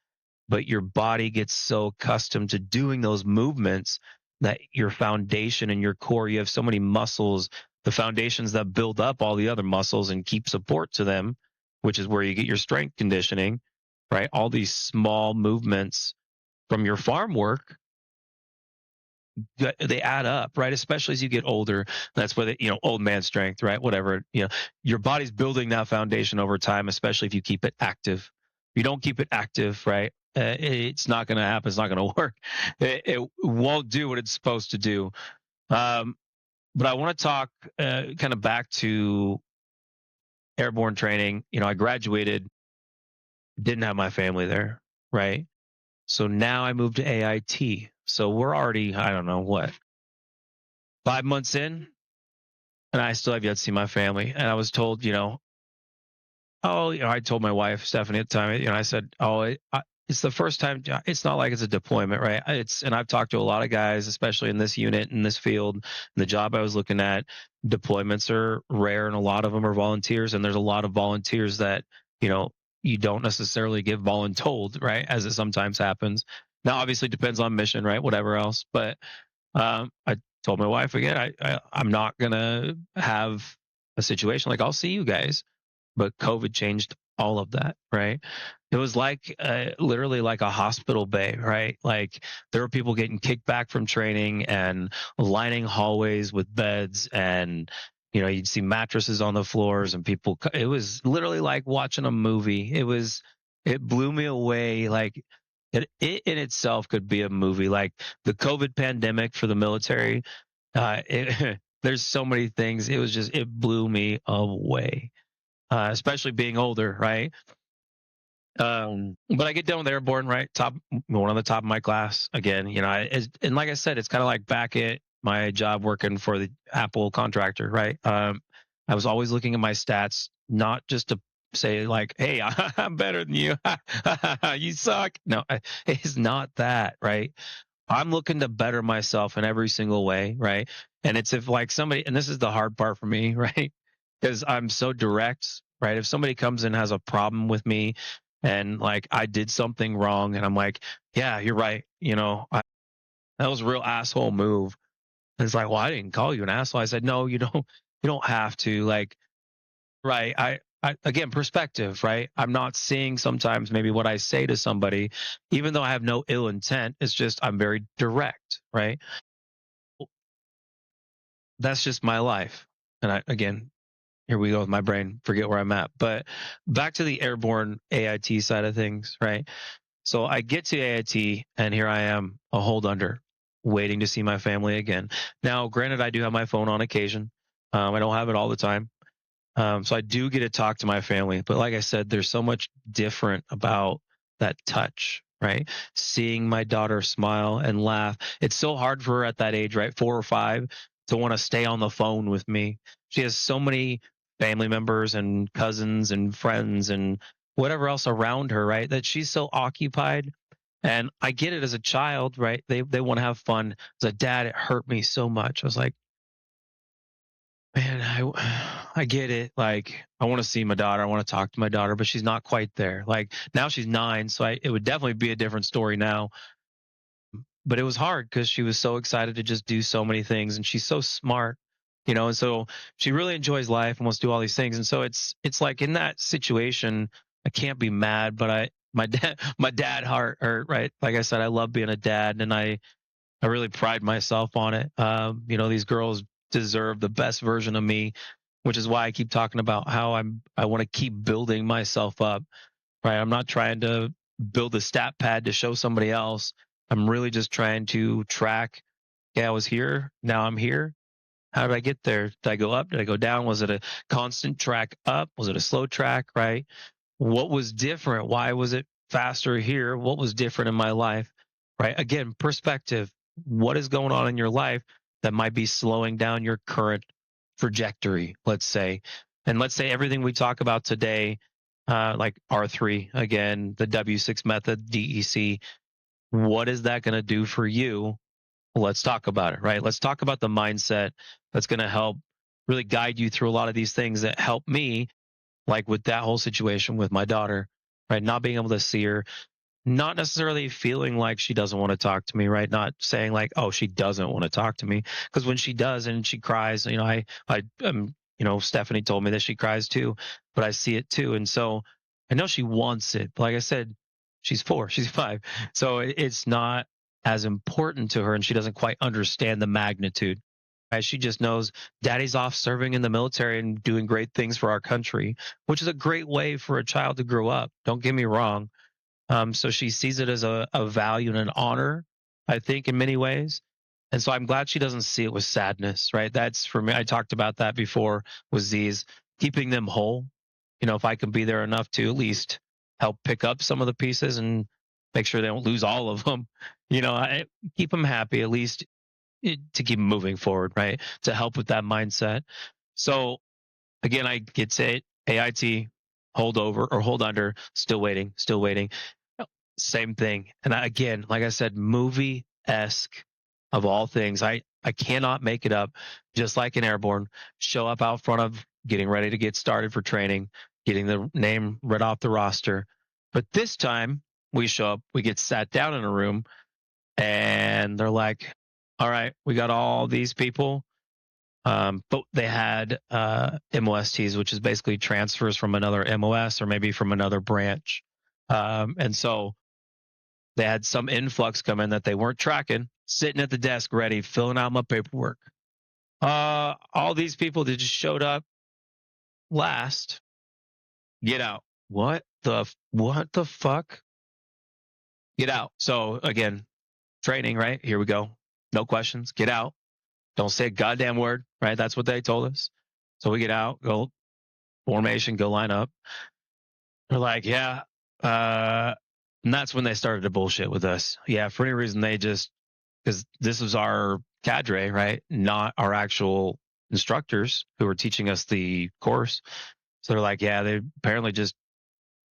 but your body gets so accustomed to doing those movements that your foundation and your core, you have so many muscles, the foundations that build up all the other muscles and keep support to them, which is where you get your strength conditioning, right? All these small movements from your farm work, they add up, right? Especially as you get older. That's where old man strength, right? Whatever, your body's building that foundation over time, especially if you keep it active. If you don't keep it active, right? It's not going to happen. It's not going to work. It won't do what it's supposed to do. But I want to talk kind of back to airborne training. I graduated, didn't have my family there, right? So now I moved to AIT. So we're already, I don't know what, 5 months in, and I still have yet to see my family. And I was told, oh, I told my wife, Stephanie, at the time, I said, oh, it's the first time. It's not like it's a deployment, right? And I've talked to a lot of guys, especially in this unit, in this field, and the job I was looking at. Deployments are rare, and a lot of them are volunteers. And there's a lot of volunteers that, you know, you don't necessarily get voluntold, right? As it sometimes happens. Now, obviously, depends on mission, right? Whatever else, but I told my wife again, I'm not gonna have a situation like I'll see you guys, but COVID changed all of that, right? It was like literally like a hospital bay, right? Like there were people getting kicked back from training and lining hallways with beds, and you'd see mattresses on the floors and people. It was literally like watching a movie. It blew me away. Like it in itself could be a movie. Like the COVID pandemic for the military. There's so many things. It blew me away, especially being older, right? But I get done with airborne, right? One on the top of my class again. And like I said, it's kind of like back at my job working for the Apple contractor, right? I was always looking at my stats, not just to say like, "Hey, I'm better than you. You suck." No, it's not that, right? I'm looking to better myself in every single way, right? And it's if like somebody, and this is the hard part for me, right? Because I'm so direct, right? If somebody comes and has a problem with me and like I did something wrong and I'm like, yeah, you're right. That was a real asshole move. And it's like, well, I didn't call you an asshole. I said, no, you don't have to like, right. Again, perspective, right? I'm not seeing sometimes maybe what I say to somebody, even though I have no ill intent. It's just, I'm very direct, right? That's just my life. And again, here we go with my brain, forget where I'm at. But back to the airborne AIT side of things, right? So I get to AIT and here I am, a hold under, waiting to see my family again. Now, granted, I do have my phone on occasion. I don't have it all the time. So I do get to talk to my family. But like I said, there's so much different about that touch, right? Seeing my daughter smile and laugh. It's so hard for her at that age, right? 4 or 5, to want to stay on the phone with me. She has so many family members and cousins and friends and whatever else around her, right? That she's so occupied. And I get it as a child, right? They want to have fun. As a dad, it hurt me so much. I was like, man, I get it. Like, I want to see my daughter. I want to talk to my daughter, but she's not quite there. Like now she's 9, so it would definitely be a different story now. But it was hard because she was so excited to just do so many things, and she's so smart, and so she really enjoys life and wants to do all these things. And so it's like in that situation, I can't be mad, but my dad heart hurt, right? Like I said, I love being a dad, and I really pride myself on it. These girls deserve the best version of me, which is why I keep talking about how I want to keep building myself up. Right? I'm not trying to build a stat pad to show somebody else. I'm really just trying to track. Yeah, I was here. Now I'm here. How did I get there? Did I go up? Did I go down? Was it a constant track up? Was it a slow track? Right? What was different? Why was it faster here? What was different in my life? Right? Again, perspective. What is going on in your life that might be slowing down your current trajectory, let's say? And let's say everything we talk about today, like R3, again, the W6 method, DEC, what is that going to do for you? Let's talk about it, right? Let's talk about the mindset that's going to help really guide you through a lot of these things that help me, like with that whole situation with my daughter, right? Not being able to see her, not necessarily feeling like she doesn't want to talk to me, right? Not saying like, oh, she doesn't want to talk to me, because when she does and she cries, Stephanie told me that she cries too, but I see it too, and so I know she wants it. But like I said, she's 4, she's 5, so it's not as important to her, and she doesn't quite understand the magnitude. Right? She just knows daddy's off serving in the military and doing great things for our country, which is a great way for a child to grow up. Don't get me wrong. So she sees it as a value and an honor, I think, in many ways. And so I'm glad she doesn't see it with sadness, right? That's for me. I talked about that before with Z's, keeping them whole. If I can be there enough to at least help pick up some of the pieces and make sure they don't lose all of them, I keep them happy, at least to keep moving forward, right? To help with that mindset. So again, I get to AIT, hold over or hold under, still waiting, still waiting. Same thing. And again, like I said, movie esque of all things. I cannot make it up. Just like in Airborne, show up out front of getting ready to get started for training, getting the name read off the roster. But this time we show up, we get sat down in a room, and they're like, all right, we got all these people. But they had MOSTs, which is basically transfers from another MOS or maybe from another branch. And so they had some influx come in that they weren't tracking, sitting at the desk ready, filling out my paperwork. All these people that just showed up last, get out. What the fuck? Get out. So again, training, right? Here we go. No questions. Get out. Don't say a goddamn word, right? That's what they told us. So we get out, go formation, go line up. They're like, yeah. And that's when they started to bullshit with us. Yeah, for any reason, they just, because this was our cadre, right? Not our actual instructors who were teaching us the course. So they're like, yeah, they apparently just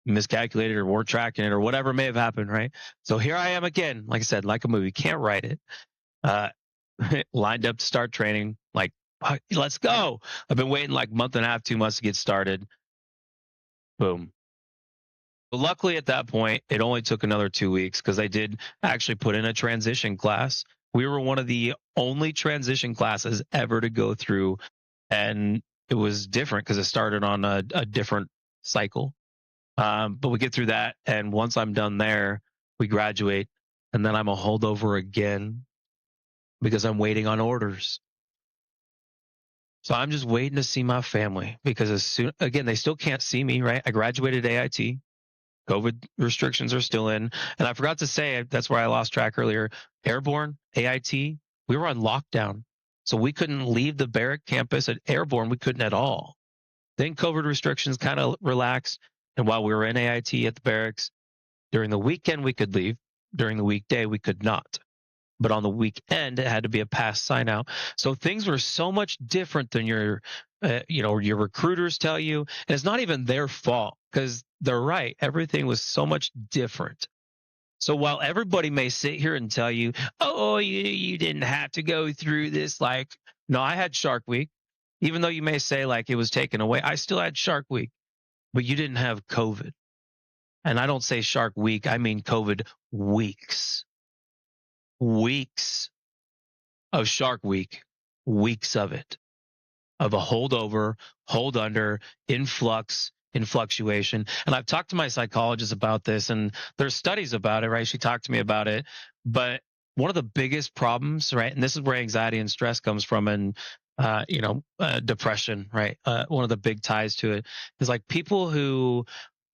miscalculated or weren't tracking it or whatever may have happened, right? So here I am again, like I said, like a movie, can't write it. Lined up to start training, like, let's go. I've been waiting like a month and a half, 2 months to get started. Boom. But luckily at that point, it only took another 2 weeks because I did actually put in a transition class. We were one of the only transition classes ever to go through. And it was different because it started on a different cycle. But we get through that. And once I'm done there, we graduate. And then I'm a holdover again because I'm waiting on orders. So I'm just waiting to see my family because as soon, again, they still can't see me, right? I graduated AIT. COVID restrictions are still in. And I forgot to say, that's where I lost track earlier. Airborne, AIT, we were on lockdown. So we couldn't leave the barrack campus. At Airborne, we couldn't at all. Then COVID restrictions kind of relaxed. And while we were in AIT at the barracks, during the weekend, we could leave. During the weekday, we could not. But on the weekend, it had to be a pass sign out. So things were so much different than your recruiters tell you. And it's not even their fault because they're right. Everything was so much different. So while everybody may sit here and tell you, oh, you didn't have to go through this, like, no, I had Shark Week. Even though you may say like it was taken away, I still had Shark Week, but you didn't have COVID. And I don't say Shark Week, I mean COVID weeks. Weeks of Shark Week, weeks of it, of a holdover, hold under, influx, in fluctuation. And I've talked to my psychologist about this, and there's studies about it, right? She talked to me about it. But one of the biggest problems, right? And this is where anxiety and stress comes from, and depression, right? One of the big ties to it is like people who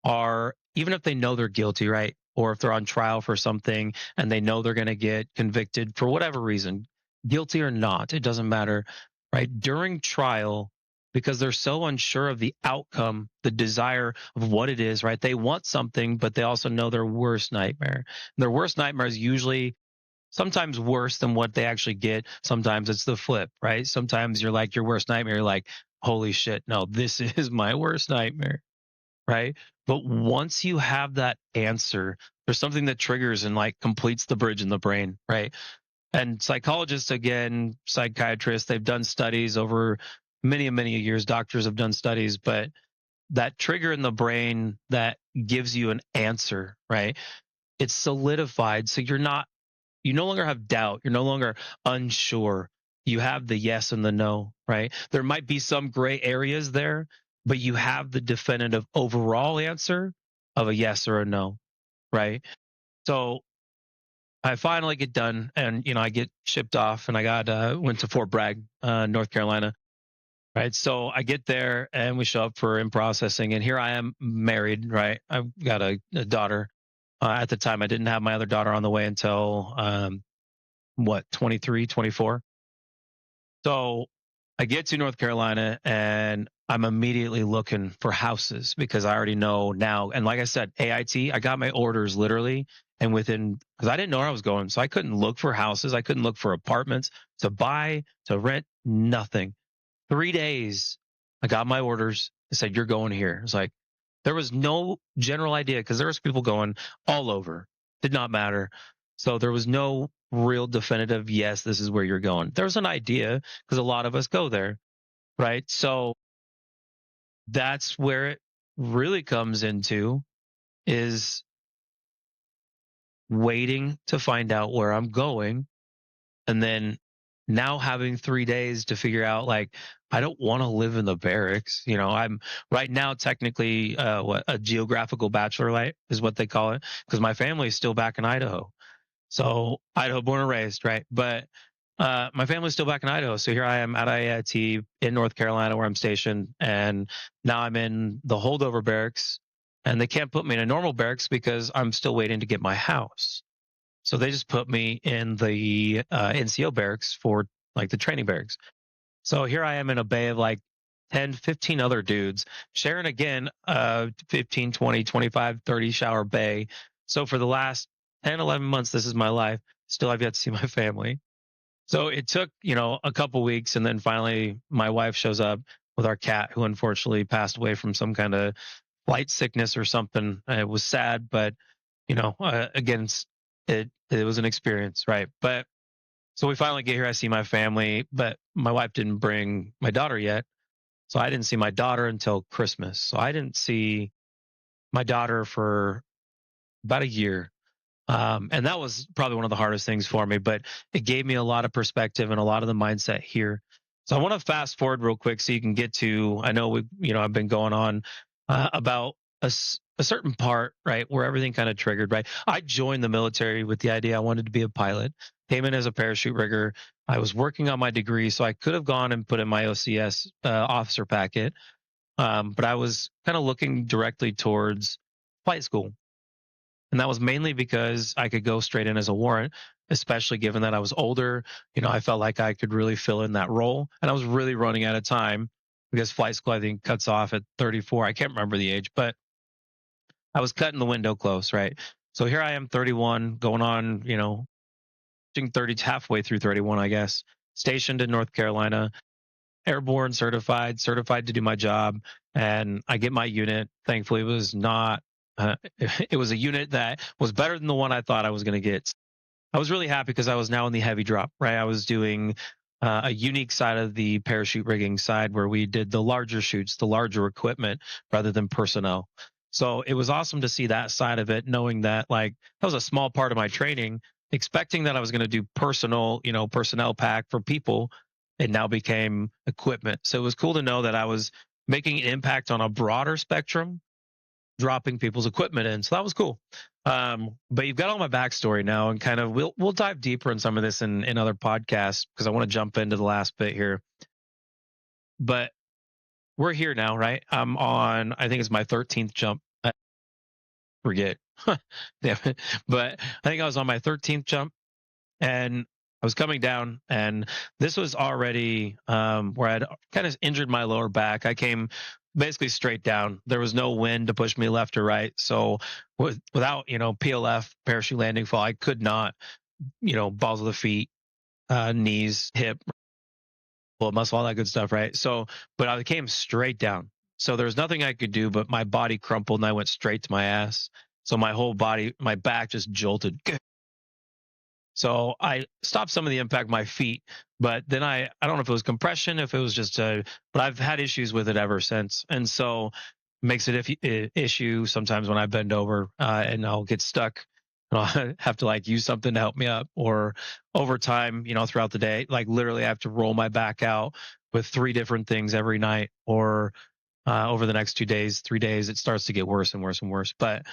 are, even if they know they're guilty, right? Or if they're on trial for something and they know they're going to get convicted for whatever reason, guilty or not, it doesn't matter, right? During trial, because they're so unsure of the outcome, the desire of what it is, right? They want something, but they also know their worst nightmare. And their worst nightmare is usually sometimes worse than what they actually get. Sometimes it's the flip, right? Sometimes you're like, your worst nightmare, you're like, holy shit, no, this is my worst nightmare, right? But once you have that answer, there's something that triggers and like completes the bridge in the brain, right? And psychologists, again, psychiatrists, they've done studies over many, many years. Doctors have done studies, but that trigger in the brain that gives you an answer, right? It's solidified. So you no longer have doubt. You're no longer unsure. You have the yes and the no, right? There might be some gray areas there, but you have the definitive overall answer of a yes or a no, right? So I finally get done, and I get shipped off, and I went to Fort Bragg, North Carolina, right? So I get there, and we show up for in processing, and here I am married, right? I've got a daughter. At the time, I didn't have my other daughter on the way until 23, 24. So I get to North Carolina, and I'm immediately looking for houses because I already know now. And like I said, AIT, I got my orders literally And because I didn't know where I was going, so I couldn't look for houses, I couldn't look for apartments to buy, to rent, nothing. 3 days, I got my orders. They said, "You're going here." It's like there was no general idea because there was people going all over. Did not matter. So there was no real definitive, yes, this is where you're going. There was an idea because a lot of us go there, right? So that's where it really comes into is waiting to find out where I'm going, and then now having 3 days to figure out, like, I don't want to live in the barracks. I'm right now technically what a geographical bachelor light is what they call it, because my family is still back in Idaho. So Idaho born and raised, right? But my family's still back in Idaho. So here I am at IIT in North Carolina where I'm stationed, and now I'm in the holdover barracks, and they can't put me in a normal barracks because I'm still waiting to get my house. So they just put me in the NCO barracks for like the training barracks. So here I am in a bay of like 10, 15 other dudes sharing again 15, 20, 25, 30 shower bay. So for the last 10, 11 months, this is my life. Still, I've yet to see my family. So it took, a couple weeks. And then finally, my wife shows up with our cat, who unfortunately passed away from some kind of flight sickness or something. It was sad, but, again, it was an experience, right? But so we finally get here. I see my family, but my wife didn't bring my daughter yet. So I didn't see my daughter until Christmas. So I didn't see my daughter for about a year. And that was probably one of the hardest things for me, but it gave me a lot of perspective and a lot of the mindset here. So I want to fast forward real quick so you can get to, I know I've been going on about a certain part, right, where everything kind of triggered, right? I joined the military with the idea I wanted to be a pilot, came in as a parachute rigger. I was working on my degree, so I could have gone and put in my OCS officer packet. But I was kind of looking directly towards flight school. And that was mainly because I could go straight in as a warrant, especially given that I was older. I felt like I could really fill in that role. And I was really running out of time because flight school, I think, cuts off at 34. I can't remember the age, but I was cutting the window close, right? So here I am, 31, going on, 30, halfway through 31, I guess, stationed in North Carolina, airborne certified to do my job. And I get my unit. Thankfully, it was not, it was a unit that was better than the one I thought I was going to get. I was really happy because I was now in the heavy drop, right? I was doing a unique side of the parachute rigging side where we did the larger chutes, the larger equipment rather than personnel. So it was awesome to see that side of it, knowing that like that was a small part of my training, expecting that I was going to do personnel pack for people. It now became equipment. So it was cool to know that I was making an impact on a broader spectrum, dropping people's equipment in. So that was cool. But you've got all my backstory now, and kind of we'll dive deeper in some of this in other podcasts because I want to jump into the last bit here. But we're here now, right? I'm on, I think it's my 13th jump. I forget. Damn it. But I think I was on my 13th jump, and I was coming down, and this was already where I'd kind of injured my lower back. I came basically straight down. There was no wind to push me left or right. So without, PLF, parachute landing fall, I could not, balls of the feet, knees, hip, muscle, all that good stuff, right? So, but I came straight down. So there was nothing I could do, but my body crumpled and I went straight to my ass. So my whole body, my back just jolted. So I stopped some of the impact of my feet, but then I don't know if it was compression, if it was just but I've had issues with it ever since. And so makes it issue sometimes when I bend over and I'll get stuck. And I'll have to like use something to help me up, or over time, throughout the day, like literally I have to roll my back out with 3 different things every night, or over the next 2 days, 3 days, it starts to get worse and worse and worse. But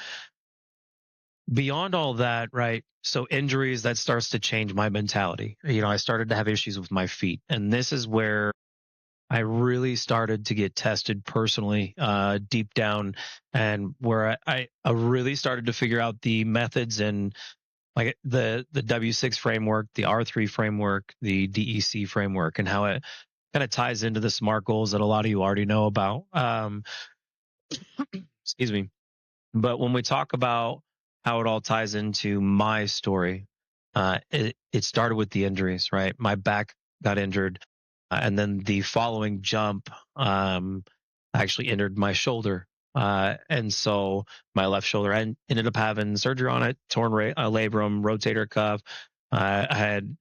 beyond all that, right? So injuries, that starts to change my mentality. I started to have issues with my feet, and this is where I really started to get tested personally, deep down, and where I really started to figure out the methods and like the W6 framework, the R3 framework, the DEC framework, and how it kind of ties into the SMART goals that a lot of you already know about. Excuse me. But when we talk about how it all ties into my story. It started with the injuries, right? My back got injured, and then the following jump actually injured my shoulder. And so my left shoulder, I ended up having surgery on it, torn labrum, rotator cuff. I had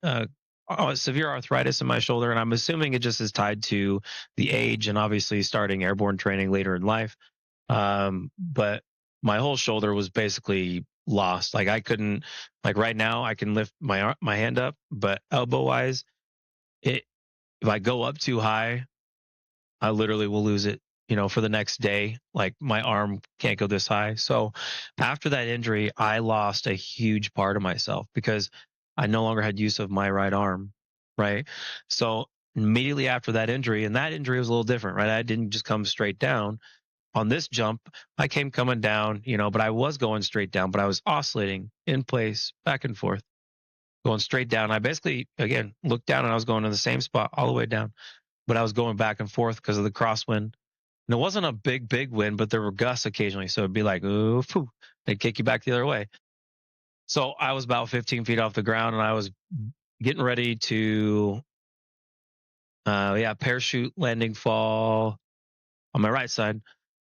severe arthritis in my shoulder, and I'm assuming it just is tied to the age and obviously starting airborne training later in life. But my whole shoulder was basically lost. Like I couldn't, like right now I can lift my hand up, but elbow wise, it if I go up too high, I literally will lose it, for the next day. Like my arm can't go this high. So after that injury, I lost a huge part of myself because I no longer had use of my right arm. Right. So immediately after that injury, and that injury was a little different, right? I didn't just come straight down. On this jump, I came coming down, but I was going straight down, but I was oscillating in place, back and forth, going straight down. I basically, again, looked down and I was going to the same spot all the way down, but I was going back and forth because of the crosswind. And it wasn't a big wind, but there were gusts occasionally. So it'd be like, ooh, phew, they'd kick you back the other way. So I was about 15 feet off the ground and I was getting ready to, parachute landing fall on my right side.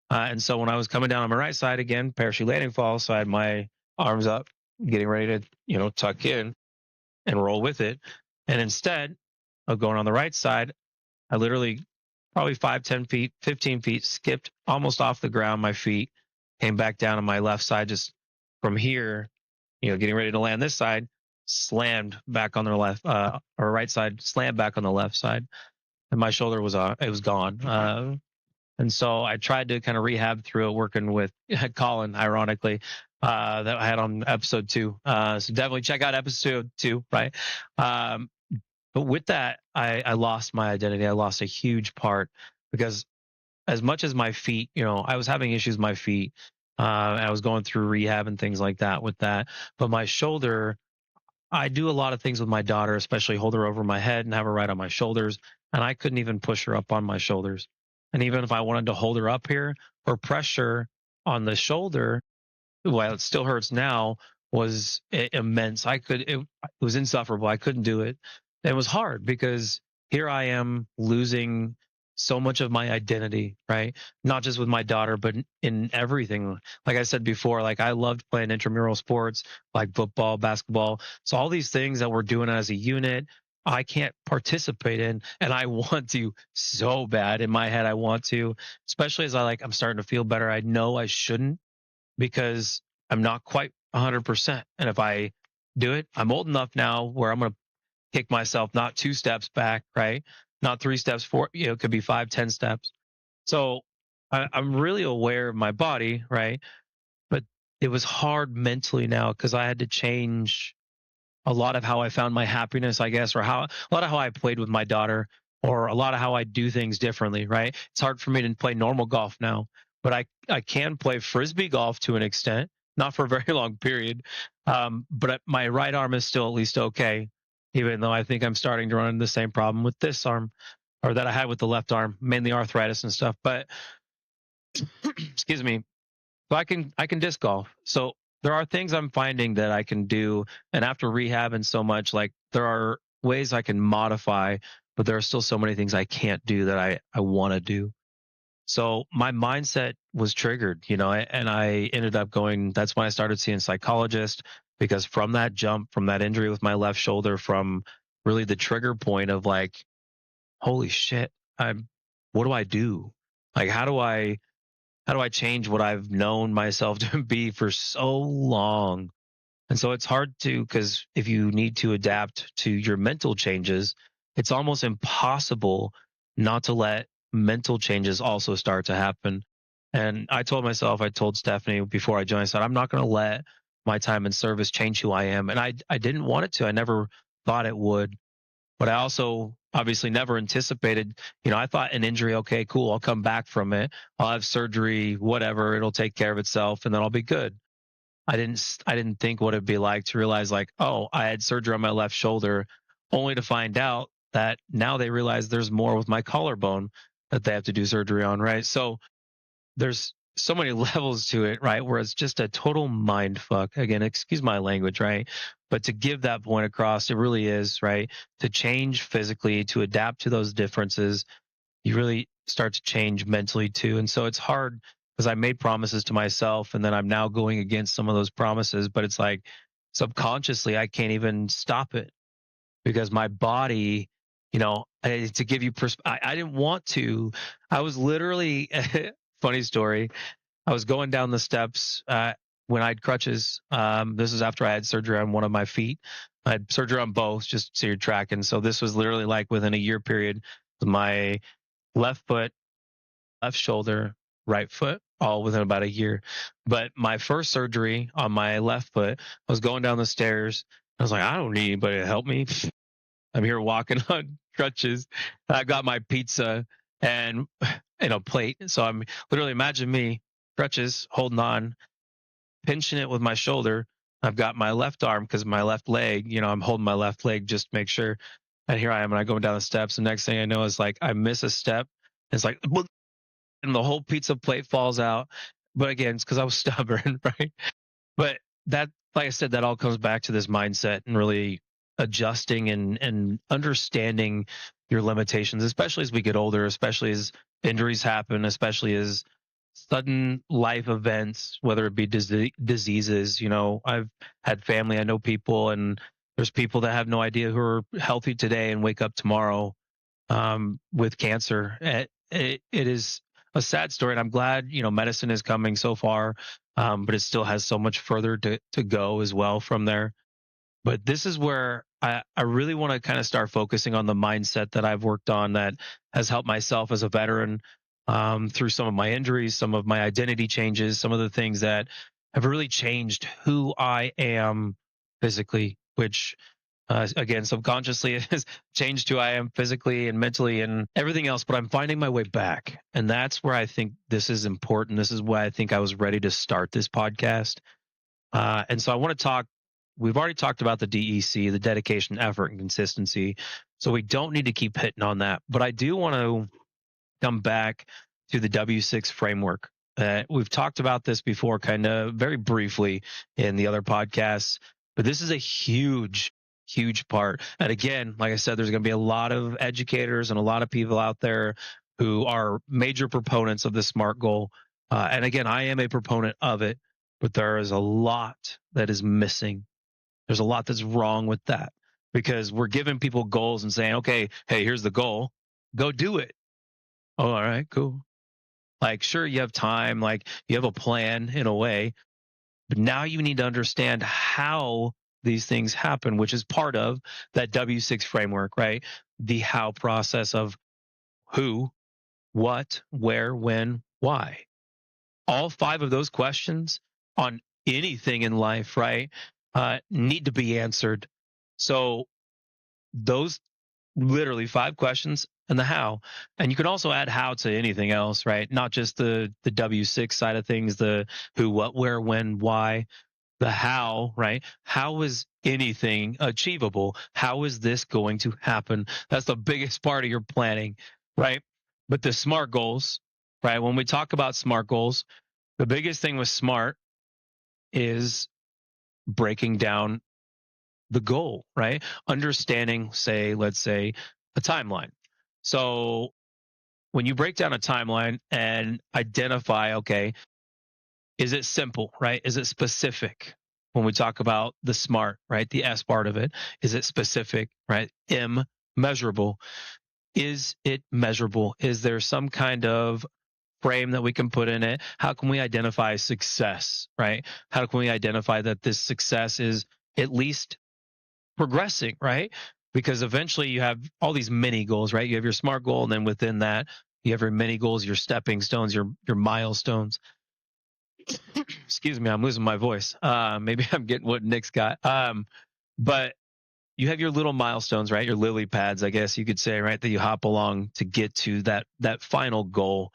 And so when I was coming down on my right side again, parachute landing fall, so I had my arms up, getting ready to, tuck in and roll with it. And instead of going on the right side, I literally probably 5, 10 feet, 15 feet, skipped almost off the ground, my feet, came back down on my left side, just from here, getting ready to land this side, slammed back on the left, or right side, slammed back on the left side. And my shoulder was, it was gone. And so I tried to kind of rehab through it, working with Colin, ironically, that I had on episode 2. So definitely check out episode 2, right? But with that, I lost my identity. I lost a huge part because as much as my feet, I was having issues with my feet. I was going through rehab and things like that with that. But my shoulder, I do a lot of things with my daughter, especially hold her over my head and have her right on my shoulders. And I couldn't even push her up on my shoulders. And even if I wanted to hold her up here, her pressure on the shoulder, while it still hurts now, was immense. It was insufferable. I couldn't do it. It was hard because here I am losing so much of my identity, right? Not just with my daughter, but in everything. Like I said before, like I loved playing intramural sports like football, basketball. So all these things that we're doing as a unit, I can't participate in, and I want to so bad. In my head, I want to, especially as I'm starting to feel better. I know I shouldn't because I'm not quite 100%. And if I do it, I'm old enough now where I'm going to kick myself not 2 steps back, right? Not 3 steps forward. It could be 5, 10 steps. So I'm really aware of my body, right? But it was hard mentally now because I had to change a lot of how I found my happiness, I guess, or a lot of how I played with my daughter, or a lot of how I do things differently, right? It's hard for me to play normal golf now, but I can play frisbee golf to an extent, not for a very long period. But my right arm is still at least okay, even though I think I'm starting to run into the same problem with this arm, or that I had with the left arm, mainly arthritis and stuff. But excuse me, so I can disc golf. So there are things I'm finding that I can do, and after rehab and so much, like there are ways I can modify, but there are still so many things I can't do that I want to do. So my mindset was triggered, and I ended up going. That's when I started seeing psychologists, because from that jump, from that injury with my left shoulder, from really the trigger point of like, holy shit, what do I do? Like, how do I change what I've known myself to be for so long? And so it's hard to, because if you need to adapt to your mental changes, it's almost impossible not to let mental changes also start to happen. And I told Stephanie before I joined, I said, I'm not going to let my time in service change who I am. And I didn't want it to. I never thought it would. But I also obviously never anticipated, I thought an injury, okay, cool, I'll come back from it. I'll have surgery, whatever, it'll take care of itself and then I'll be good. I didn't think what it'd be like to realize like, oh, I had surgery on my left shoulder, only to find out that now they realize there's more with my collarbone that they have to do surgery on, right? So there's so many levels to it, right? Where it's just a total mind fuck. Again, excuse my language, right? But to give that point across, it really is, right? To change physically, to adapt to those differences, you really start to change mentally too. And so it's hard because I made promises to myself and then I'm now going against some of those promises, but it's like subconsciously I can't even stop it because my body, to give you I didn't want to. I was literally funny story. I was going down the steps when I had crutches. This is after I had surgery on one of my feet. I had surgery on both, just so you're tracking. So this was literally like within a year period. My left foot, left shoulder, right foot, all within about a year. But my first surgery on my left foot, I was going down the stairs. I was like, I don't need anybody to help me. I'm here walking on crutches. I got my pizza and plate. So I'm literally, imagine me, crutches, holding on, pinching it with my shoulder. I've got my left arm because my left leg, I'm holding my left leg just to make sure. And here I am, and I going down the steps. The next thing I know is like I miss a step. It's like, and the whole pizza plate falls out. But again, it's because I was stubborn, right? But that, like I said, that all comes back to this mindset and really adjusting and understanding your limitations, especially as we get older, especially as injuries happen, especially as sudden life events, whether it be diseases. I've had family, I know people, and there's people that have no idea who are healthy today and wake up tomorrow with cancer. It is a sad story, and I'm glad medicine is coming so far, but it still has so much further to go as well from there. But this is where I really want to kind of start focusing on the mindset that I've worked on that has helped myself as a veteran through some of my injuries, some of my identity changes, some of the things that have really changed who I am physically, which again, subconsciously has changed who I am physically and mentally and everything else, but I'm finding my way back. And that's where I think this is important. This is why I think I was ready to start this podcast. And so I want to talk. We've already talked about the DEC, the dedication, effort, and consistency. So we don't need to keep hitting on that. But I do want to come back to the W6 framework. We've talked about this before, kind of very briefly in the other podcasts, but this is a huge, huge part. And again, like I said, there's going to be a lot of educators and a lot of people out there who are major proponents of the SMART goal. And again, I am a proponent of it, but there is a lot that is missing. There's a lot that's wrong with that because we're giving people goals and saying, okay, hey, here's the goal. Go do it. Oh, all right, cool. Like, sure, you have time, like you have a plan in a way, but now you need to understand how these things happen, which is part of that W6 framework, right? The how process of who, what, where, when, why. All five of those questions on anything in life, right, need to be answered. So those literally five questions and the how, and you can also add how to anything else, right? Not just the W6 side of things, the who, what, where, when, why. The how, right? How is anything achievable? How is this going to happen? That's the biggest part of your planning, right? But the SMART goals, right? When we talk about SMART goals, the biggest thing with SMART is breaking down the goal, right? Understanding, let's say, a timeline. So when you break down a timeline and identify, okay, is it simple, right? Is it specific? When we talk about the SMART, right? The S part of it, is it specific, right? M, measurable. Is it measurable? Is there some kind of frame that we can put in it? How can we identify success, right? How can we identify that this success is at least progressing, right? Because eventually you have all these mini goals, right? You have your SMART goal, and then within that, you have your mini goals, your stepping stones, your milestones. Excuse me, I'm losing my voice. Maybe I'm getting what Nick's got. But you have your little milestones, right? Your lily pads, I guess you could say, right? That you hop along to get to that final goal.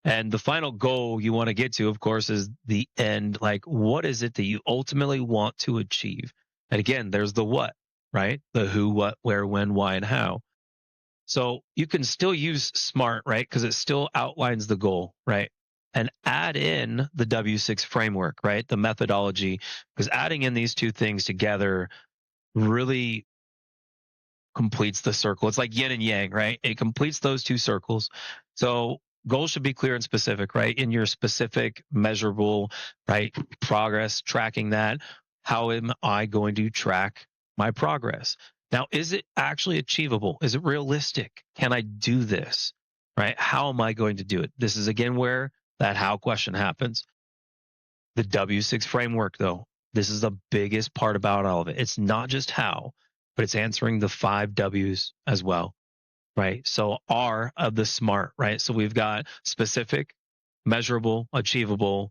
And the final goal you want to get to, of course, is the end. Like, what is it that you ultimately want to achieve? And again, there's the what, right? The who, what, where, when, why, and how. So you can still use SMART, right? Because it still outlines the goal, right? and add in the W6 framework, right? The methodology, because adding in these two things together really completes the circle. It's like yin and yang, right? It completes those two circles. So goals should be clear and specific, right? In your specific, measurable, right? Progress, tracking that. How am I going to track my progress? Now, is it actually achievable? Is it realistic? Can I do this? Right? How am I going to do it? This is again where that how question happens. The W6 framework, though, this is the biggest part about all of it. It's not just how, but it's answering the 5 W's as well, right? So R of the SMART, right? So we've got specific, measurable, achievable.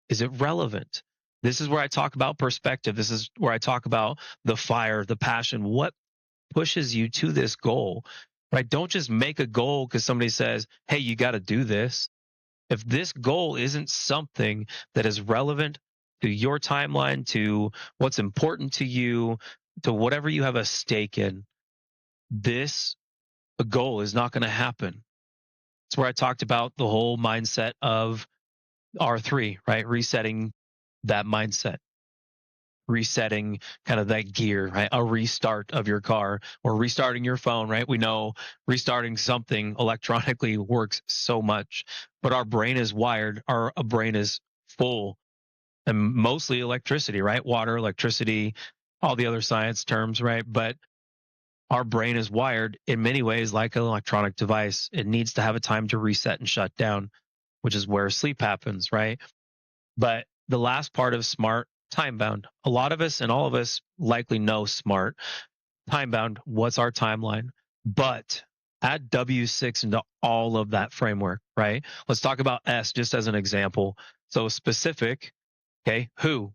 Is it relevant? This is where I talk about perspective. This is where I talk about the fire, the passion. What pushes you to this goal, right? Don't just make a goal because somebody says, hey, you got to do this. If this goal isn't something that is relevant to your timeline, to what's important to you, to whatever you have a stake in, this goal is not going to happen. It's where I talked about the whole mindset of R3, right? Resetting that mindset, resetting kind of that gear, right? A restart of your car or restarting your phone, right? We know restarting something electronically works so much, but our brain is wired. Our brain is full and mostly electricity, right? Water, electricity, all the other science terms, right? But our brain is wired in many ways like an electronic device. It needs to have a time to reset and shut down, which is where sleep happens, right? But the last part of SMART, time bound. A lot of us and all of us likely know SMART. Time bound, what's our timeline? But add W6 into all of that framework, right? Let's talk about S just as an example. So specific, okay, who?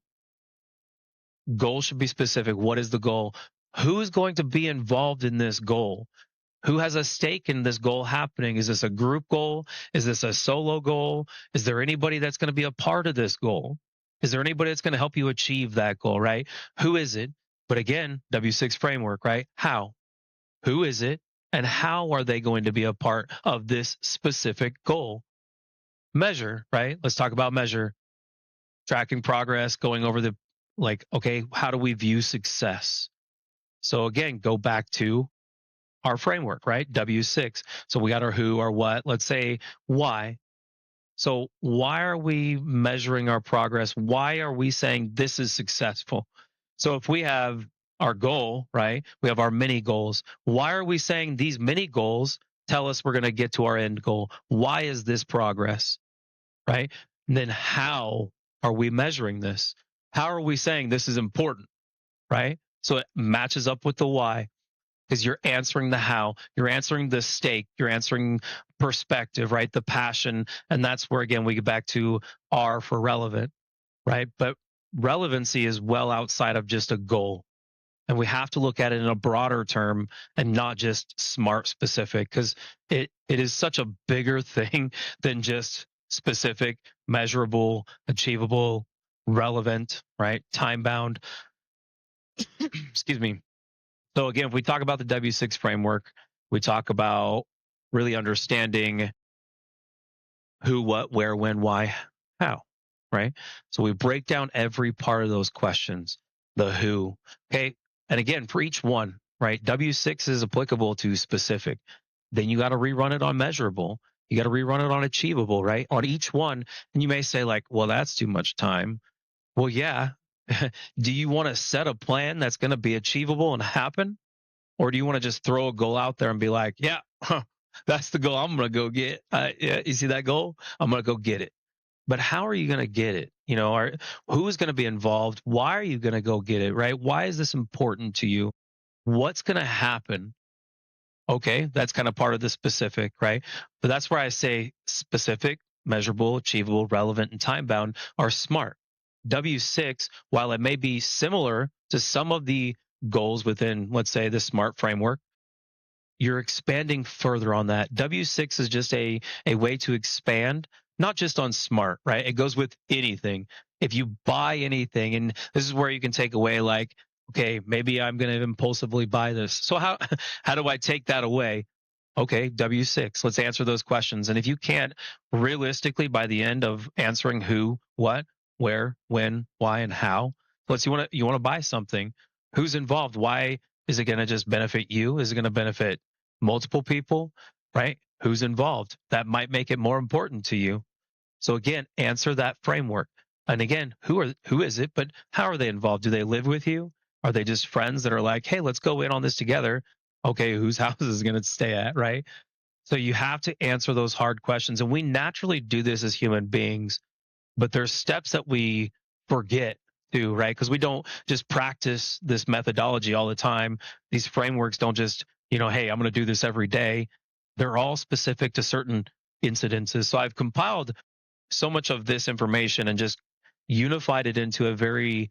Goal should be specific. What is the goal? Who is going to be involved in this goal? Who has a stake in this goal happening? Is this a group goal? Is this a solo goal? Is there anybody that's going to be a part of this goal? Is there anybody that's going to help you achieve that goal, right? Who is it? But again, W6 framework, right? How? Who is it? And how are they going to be a part of this specific goal? Measure, right? Let's talk about measure. Tracking progress, going over the, like, okay, how do we view success? So again, go back to our framework, right? W6. So we got our who, our what, let's say why. So why are we measuring our progress? Why are we saying this is successful? So if we have our goal, right? We have our mini goals. Why are we saying these mini goals tell us we're going to get to our end goal? Why is this progress, right? And then how are we measuring this? How are we saying this is important, right? So it matches up with the why because you're answering the how, you're answering the stake, you're answering perspective, right? The passion. And that's where, again, we get back to R for relevant, right? But relevancy is well outside of just a goal. And we have to look at it in a broader term and not just SMART specific because it is such a bigger thing than just specific, measurable, achievable, relevant, right? Time bound. Excuse me. So again, if we talk about the W6 framework, we talk about really understanding who, what, where, when, why, how, right? So we break down every part of those questions, the who, okay? And again, for each one, right? W6 is applicable to specific. Then you got to rerun it on measurable. You got to rerun it on achievable, right? On each one. And you may say like, well, that's too much time. Well, yeah. Do you want to set a plan that's going to be achievable and happen? Or do you want to just throw a goal out there and be like, yeah, that's the goal I'm going to go get. Yeah, you see that goal? I'm going to go get it. But how are you going to get it? You know, who is going to be involved? Why are you going to go get it, right? Why is this important to you? What's going to happen? Okay, that's kind of part of the specific, right? But that's where I say specific, measurable, achievable, relevant, and time bound are SMART. W6, while it may be similar to some of the goals within, let's say, the SMART framework, you're expanding further on that. W6 is just a way to expand, not just on SMART, right? It goes with anything. If you buy anything, and this is where you can take away like, okay, maybe I'm going to impulsively buy this. So how do I take that away? Okay, W6, let's answer those questions. And if you can't realistically by the end of answering who, what, where, when, why, and how, let's you want to buy something. Who's involved? Why is it going to just benefit you? Is it going to benefit multiple people? Right? Who's involved? That might make it more important to you. So again, answer that framework. And again, who is it? But how are they involved? Do they live with you? Are they just friends that are like, hey, let's go in on this together? Okay, whose house is going to stay at, right? So you have to answer those hard questions. And we naturally do this as human beings, but there's steps that we forget to, right? Because we don't just practice this methodology all the time. These frameworks don't just, hey, I'm going to do this every day. They're all specific to certain incidences. So I've compiled so much of this information and just unified it into a very,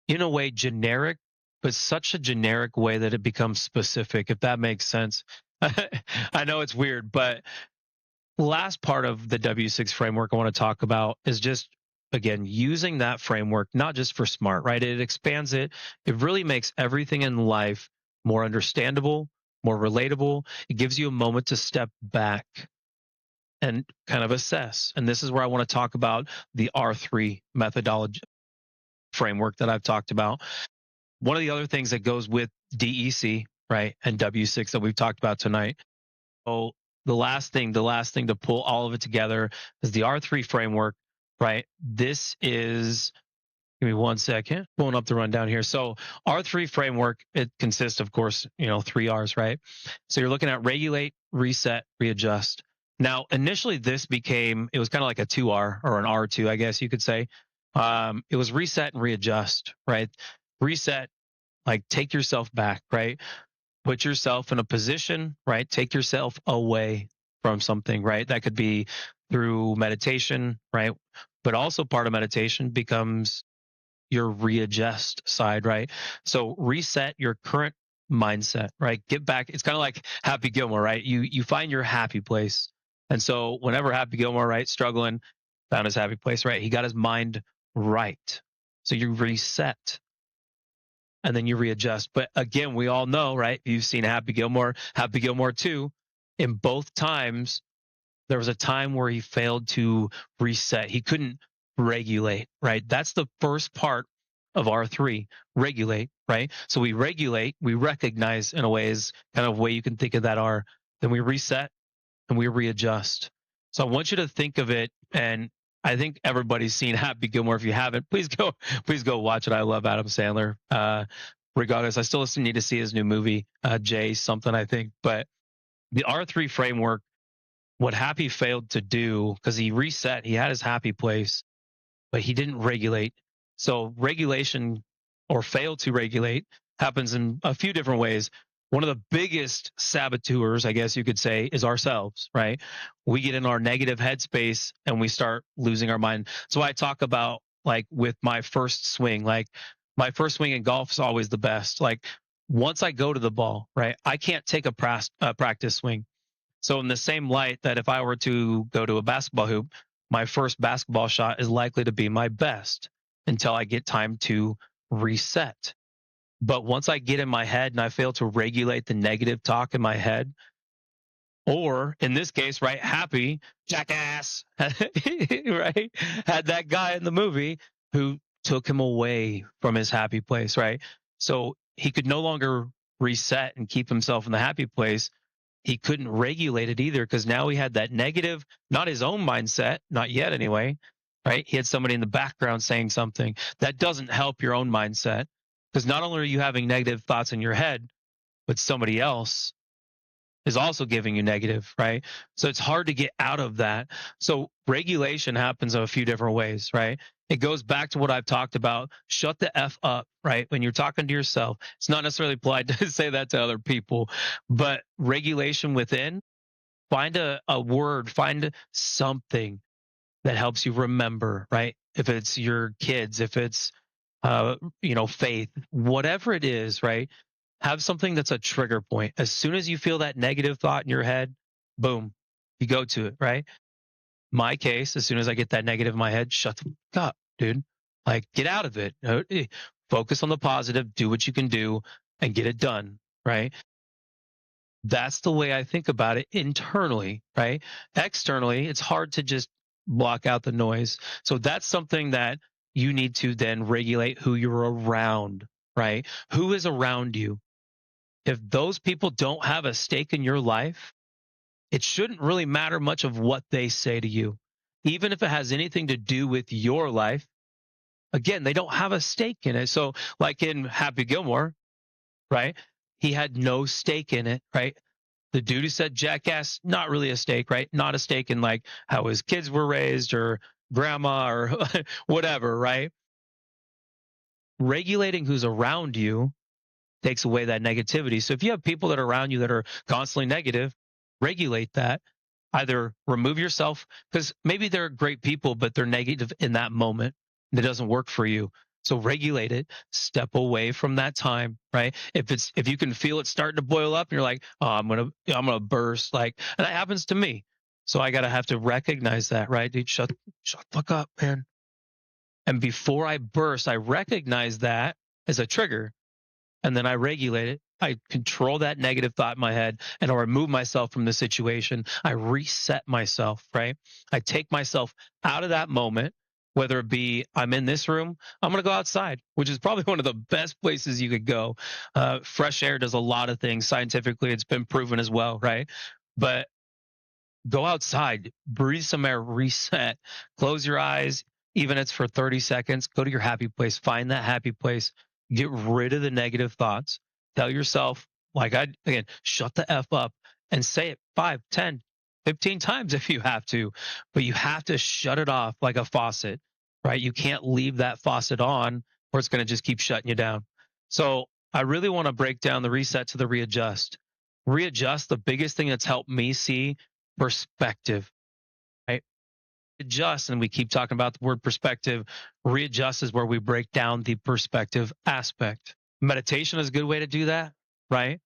in a way, generic, but such a generic way that it becomes specific, if that makes sense. I know it's weird, but last part of the W6 framework I want to talk about is just, again, using that framework, not just for SMART, right? It expands it. It really makes everything in life more understandable, more relatable. It gives you a moment to step back and kind of assess. And this is where I want to talk about the R3 methodology framework that I've talked about. One of the other things that goes with DEC, right, and W6 that we've talked about tonight. So the last thing to pull all of it together is the R3 framework, right? This is, give me one second, pulling up the rundown here. So R3 framework, it consists, of course, three R's, right? So you're looking at regulate, reset, readjust. Now, initially, it was kind of like a 2R or an R2, I guess you could say. It was reset and readjust, right? Reset, like take yourself back, right? Put yourself in a position, right? Take yourself away from something, right? That could be through meditation, right? But also part of meditation becomes your readjust side, right? So reset your current mindset, right? Get back. It's kind of like Happy Gilmore, right? You find your happy place. And so whenever Happy Gilmore, right, struggling, found his happy place, right? He got his mind right. So you reset and then you readjust. But again, we all know, right? You've seen Happy Gilmore 2. In both times, there was a time where he failed to reset. He couldn't regulate, right? That's the first part of R3, regulate, right? So we regulate, we recognize in a way is kind of way you can think of that R. Then we reset and we readjust. So I want you to think of it, and I think everybody's seen Happy Gilmore. If you haven't, please go watch it. I love Adam Sandler. Regardless, I still need to see his new movie, Jay something, I think. But the R3 framework, what Happy failed to do, because he reset, he had his happy place, but he didn't regulate. So regulation or fail to regulate happens in a few different ways. One of the biggest saboteurs, I guess you could say, is ourselves, right? We get in our negative headspace and we start losing our mind. So I talk about, like, with my first swing, like my first swing in golf is always the best. Like once I go to the ball, right, I can't take a practice swing. So in the same light that if I were to go to a basketball hoop, my first basketball shot is likely to be my best until I get time to reset. But once I get in my head and I fail to regulate the negative talk in my head, or in this case, right, Happy, jackass, right, had that guy in the movie who took him away from his happy place, right? So he could no longer reset and keep himself in the happy place. He couldn't regulate it either because now he had that negative, not his own mindset, not yet anyway, right? He had somebody in the background saying something that doesn't help your own mindset because not only are you having negative thoughts in your head, but somebody else is also giving you negative, right? So it's hard to get out of that. So regulation happens in a few different ways, right? It goes back to what I've talked about. Shut the F up, right? When you're talking to yourself, it's not necessarily polite to say that to other people, but regulation within, find a word, find something that helps you remember, right? If it's your kids, if it's, faith, whatever it is, right? Have something that's a trigger point. As soon as you feel that negative thought in your head, boom, you go to it, right? My case, as soon as I get that negative in my head, shut the fuck up, dude. Like, get out of it. Focus on the positive, do what you can do, and get it done, right? That's the way I think about it internally, right? Externally, it's hard to just block out the noise. So that's something that you need to then regulate who you're around, right? Who is around you? If those people don't have a stake in your life, it shouldn't really matter much of what they say to you. Even if it has anything to do with your life, again, they don't have a stake in it. So, like in Happy Gilmore, right? He had no stake in it, right? The dude who said jackass, not really a stake, right? Not a stake in like how his kids were raised or grandma or whatever, right? Regulating who's around you takes away that negativity. So if you have people that are around you that are constantly negative, regulate that. Either remove yourself because maybe they're great people, but they're negative in that moment. That doesn't work for you. So regulate it. Step away from that time, right? If you can feel it starting to boil up, and you're like, oh, I'm gonna burst, like, and that happens to me. So I gotta have to recognize that, right? Dude, shut the fuck up, man. And before I burst, I recognize that as a trigger and then I regulate it. I control that negative thought in my head and I remove myself from the situation. I reset myself, right? I take myself out of that moment, whether it be I'm in this room, I'm going to go outside, which is probably one of the best places you could go. Fresh air does a lot of things. Scientifically, it's been proven as well, right? But go outside, breathe some air, reset, close your eyes, even if it's for 30 seconds, go to your happy place, find that happy place, get rid of the negative thoughts. Tell yourself, again, shut the F up and say it 5, 10, 15 times if you have to, but you have to shut it off like a faucet, right? You can't leave that faucet on or it's going to just keep shutting you down. So I really want to break down the reset to the readjust. Readjust, the biggest thing that's helped me see perspective, right? Adjust, and we keep talking about the word perspective. Readjust is where we break down the perspective aspect. Meditation is a good way to do that, right?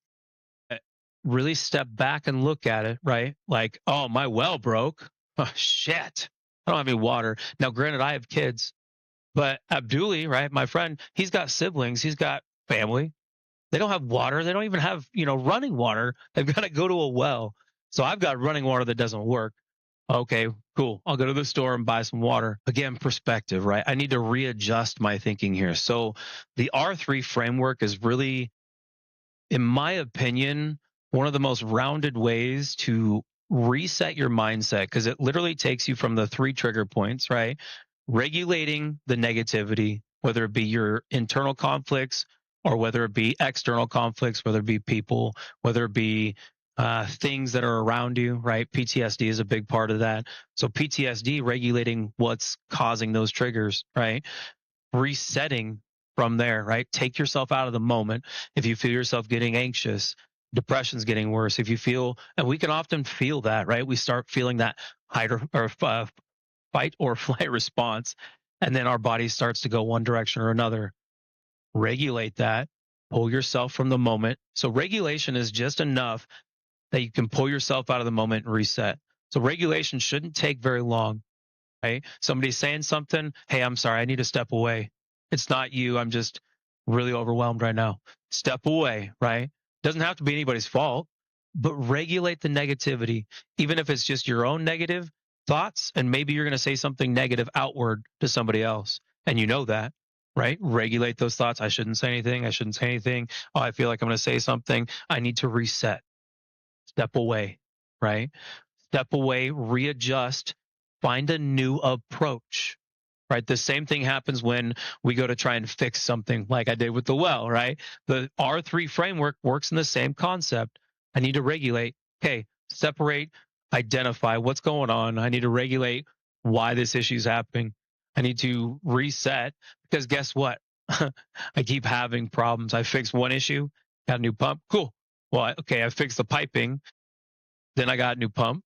Really step back and look at it, right? Like, oh, my well broke. Oh, shit. I don't have any water. Now, granted, I have kids, but Abduli, right? My friend, he's got siblings, he's got family. They don't have water. They don't even have, running water. They've got to go to a well. So I've got running water that doesn't work. Okay, cool. I'll go to the store and buy some water. Again, perspective, right? I need to readjust my thinking here. So the R3 framework is really, in my opinion, one of the most rounded ways to reset your mindset because it literally takes you from the 3 trigger points, right? Regulating the negativity, whether it be your internal conflicts or whether it be external conflicts, whether it be people, whether it be things that are around you, right? PTSD is a big part of that. So PTSD, regulating what's causing those triggers, right? Resetting from there, right? Take yourself out of the moment. If you feel yourself getting anxious, depression's getting worse. If you feel, and we can often feel that, right? We start feeling that fight or flight response, and then our body starts to go one direction or another. Regulate that, pull yourself from the moment. So regulation is just enough that you can pull yourself out of the moment and reset. So regulation shouldn't take very long, right? Somebody's saying something, hey, I'm sorry, I need to step away. It's not you. I'm just really overwhelmed right now. Step away, right? Doesn't have to be anybody's fault, but regulate the negativity, even if it's just your own negative thoughts. And maybe you're going to say something negative outward to somebody else. And you know that, right? Regulate those thoughts. I shouldn't say anything. I shouldn't say anything. Oh, I feel like I'm going to say something. I need to reset. Step away, right? Step away, readjust, find a new approach, right? The same thing happens when we go to try and fix something like I did with the well, right? The R3 framework works in the same concept. I need to regulate. Okay, separate, identify what's going on. I need to regulate why this issue is happening. I need to reset because guess what? I keep having problems. I fixed one issue, got a new pump. Cool. Well, okay, I fixed the piping. Then I got a new pump.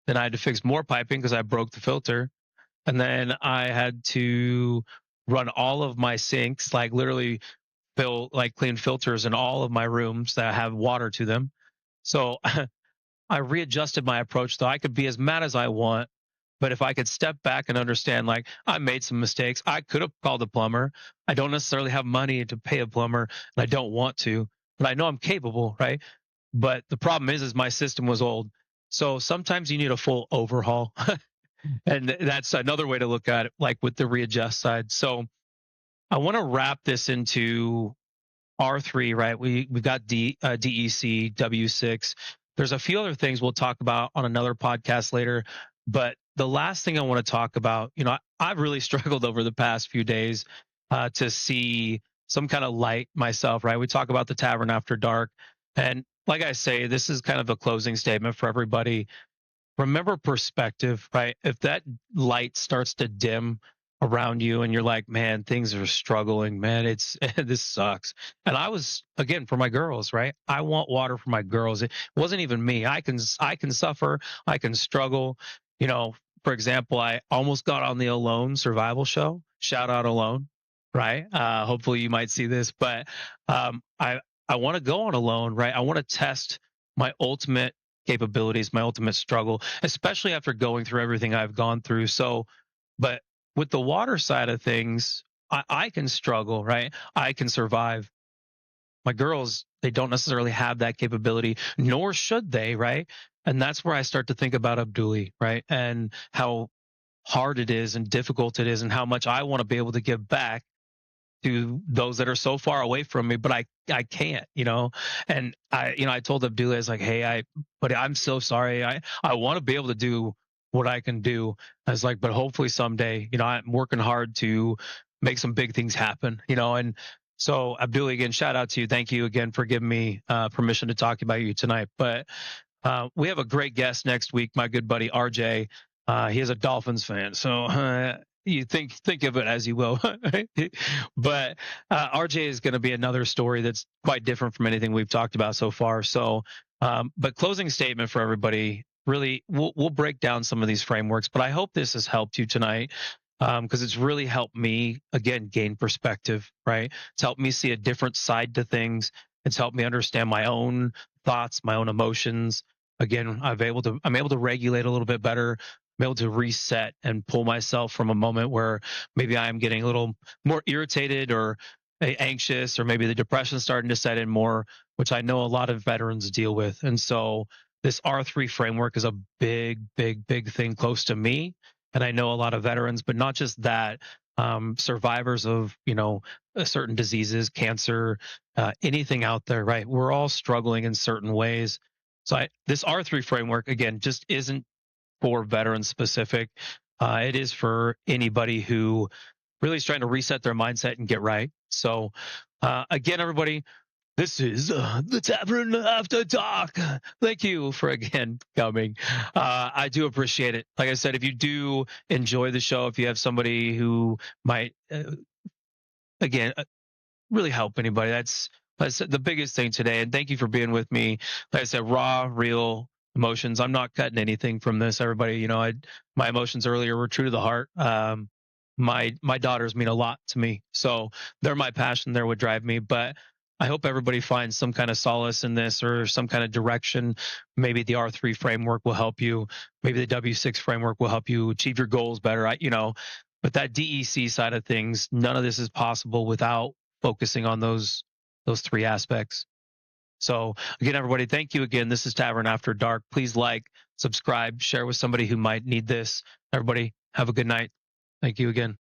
Then I had to fix more piping because I broke the filter. And then I had to run all of my sinks, like literally clean filters in all of my rooms that have water to them. So I readjusted my approach though. I could be as mad as I want, but if I could step back and understand, like, I made some mistakes, I could have called a plumber. I don't necessarily have money to pay a plumber and I don't want to, but I know I'm capable, right? But the problem is my system was old. So sometimes you need a full overhaul. And that's another way to look at it, like with the readjust side. So I want to wrap this into R3, right? We've got DEC, W6. There's a few other things we'll talk about on another podcast later. But the last thing I want to talk about, I've really struggled over the past few days to see some kind of light myself, right? We talk about the Tavern After Dark. And like I say, this is kind of a closing statement for everybody. Remember perspective, right? If that light starts to dim around you and you're like, man, things are struggling, man, it's this sucks. And I was, again, for my girls, right? I want water for my girls. It wasn't even me. I can suffer, I can struggle. You know, for example, I almost got on the Alone survival show. Shout out Alone, right? Hopefully you might see this, but I want to go on Alone, right? I want to test my ultimate capabilities, my ultimate struggle, especially after going through everything I've gone through. So, but with the water side of things, I can struggle, right? I can survive. My girls, they don't necessarily have that capability, nor should they, right? And that's where I start to think about Abduli, right? And how hard it is and difficult it is and how much I want to be able to give back to those that are so far away from me, but I can't, and I told Abdullah, I was like, hey, but I'm so sorry. I want to be able to do what I can do. I was like, but hopefully someday, I'm working hard to make some big things happen, and so Abdullah, again, shout out to you. Thank you again for giving me permission to talk about you tonight. But we have a great guest next week, my good buddy RJ. He is a Dolphins fan, so you think of it as you will. But RJ is going to be another story that's quite different from anything we've talked about so far. So, but closing statement for everybody. Really, we'll break down some of these frameworks, but I hope this has helped you tonight because it's really helped me again gain perspective. Right, it's helped me see a different side to things. It's helped me understand my own thoughts, my own emotions. Again, I'm able to regulate a little bit better. I'm able to reset and pull myself from a moment where maybe I'm getting a little more irritated or anxious, or maybe the depression starting to set in more, which I know a lot of veterans deal with. And so this R3 framework is a big, big, big thing close to me. And I know a lot of veterans, but not just that, survivors of, certain diseases, cancer, anything out there, right? We're all struggling in certain ways. So this R3 framework, again, just isn't for veterans specific. It is for anybody who really is trying to reset their mindset and get right. So, again, everybody, this is the Tavern After Dark. Thank you for again coming. I do appreciate it. Like I said, if you do enjoy the show, if you have somebody who might, again, really help anybody. That's the biggest thing today. And thank you for being with me. Like I said, raw, real emotions. I'm not cutting anything from this. Everybody, my emotions earlier were true to the heart. My daughters mean a lot to me, so they're my passion. They're what drive me. But I hope everybody finds some kind of solace in this or some kind of direction. Maybe the R3 framework will help you. Maybe the W6 framework will help you achieve your goals better. But that DEC side of things, none of this is possible without focusing on those three aspects. So again, everybody, thank you again. This is Tavern After Dark. Please like, subscribe, share with somebody who might need this. Everybody, have a good night. Thank you again.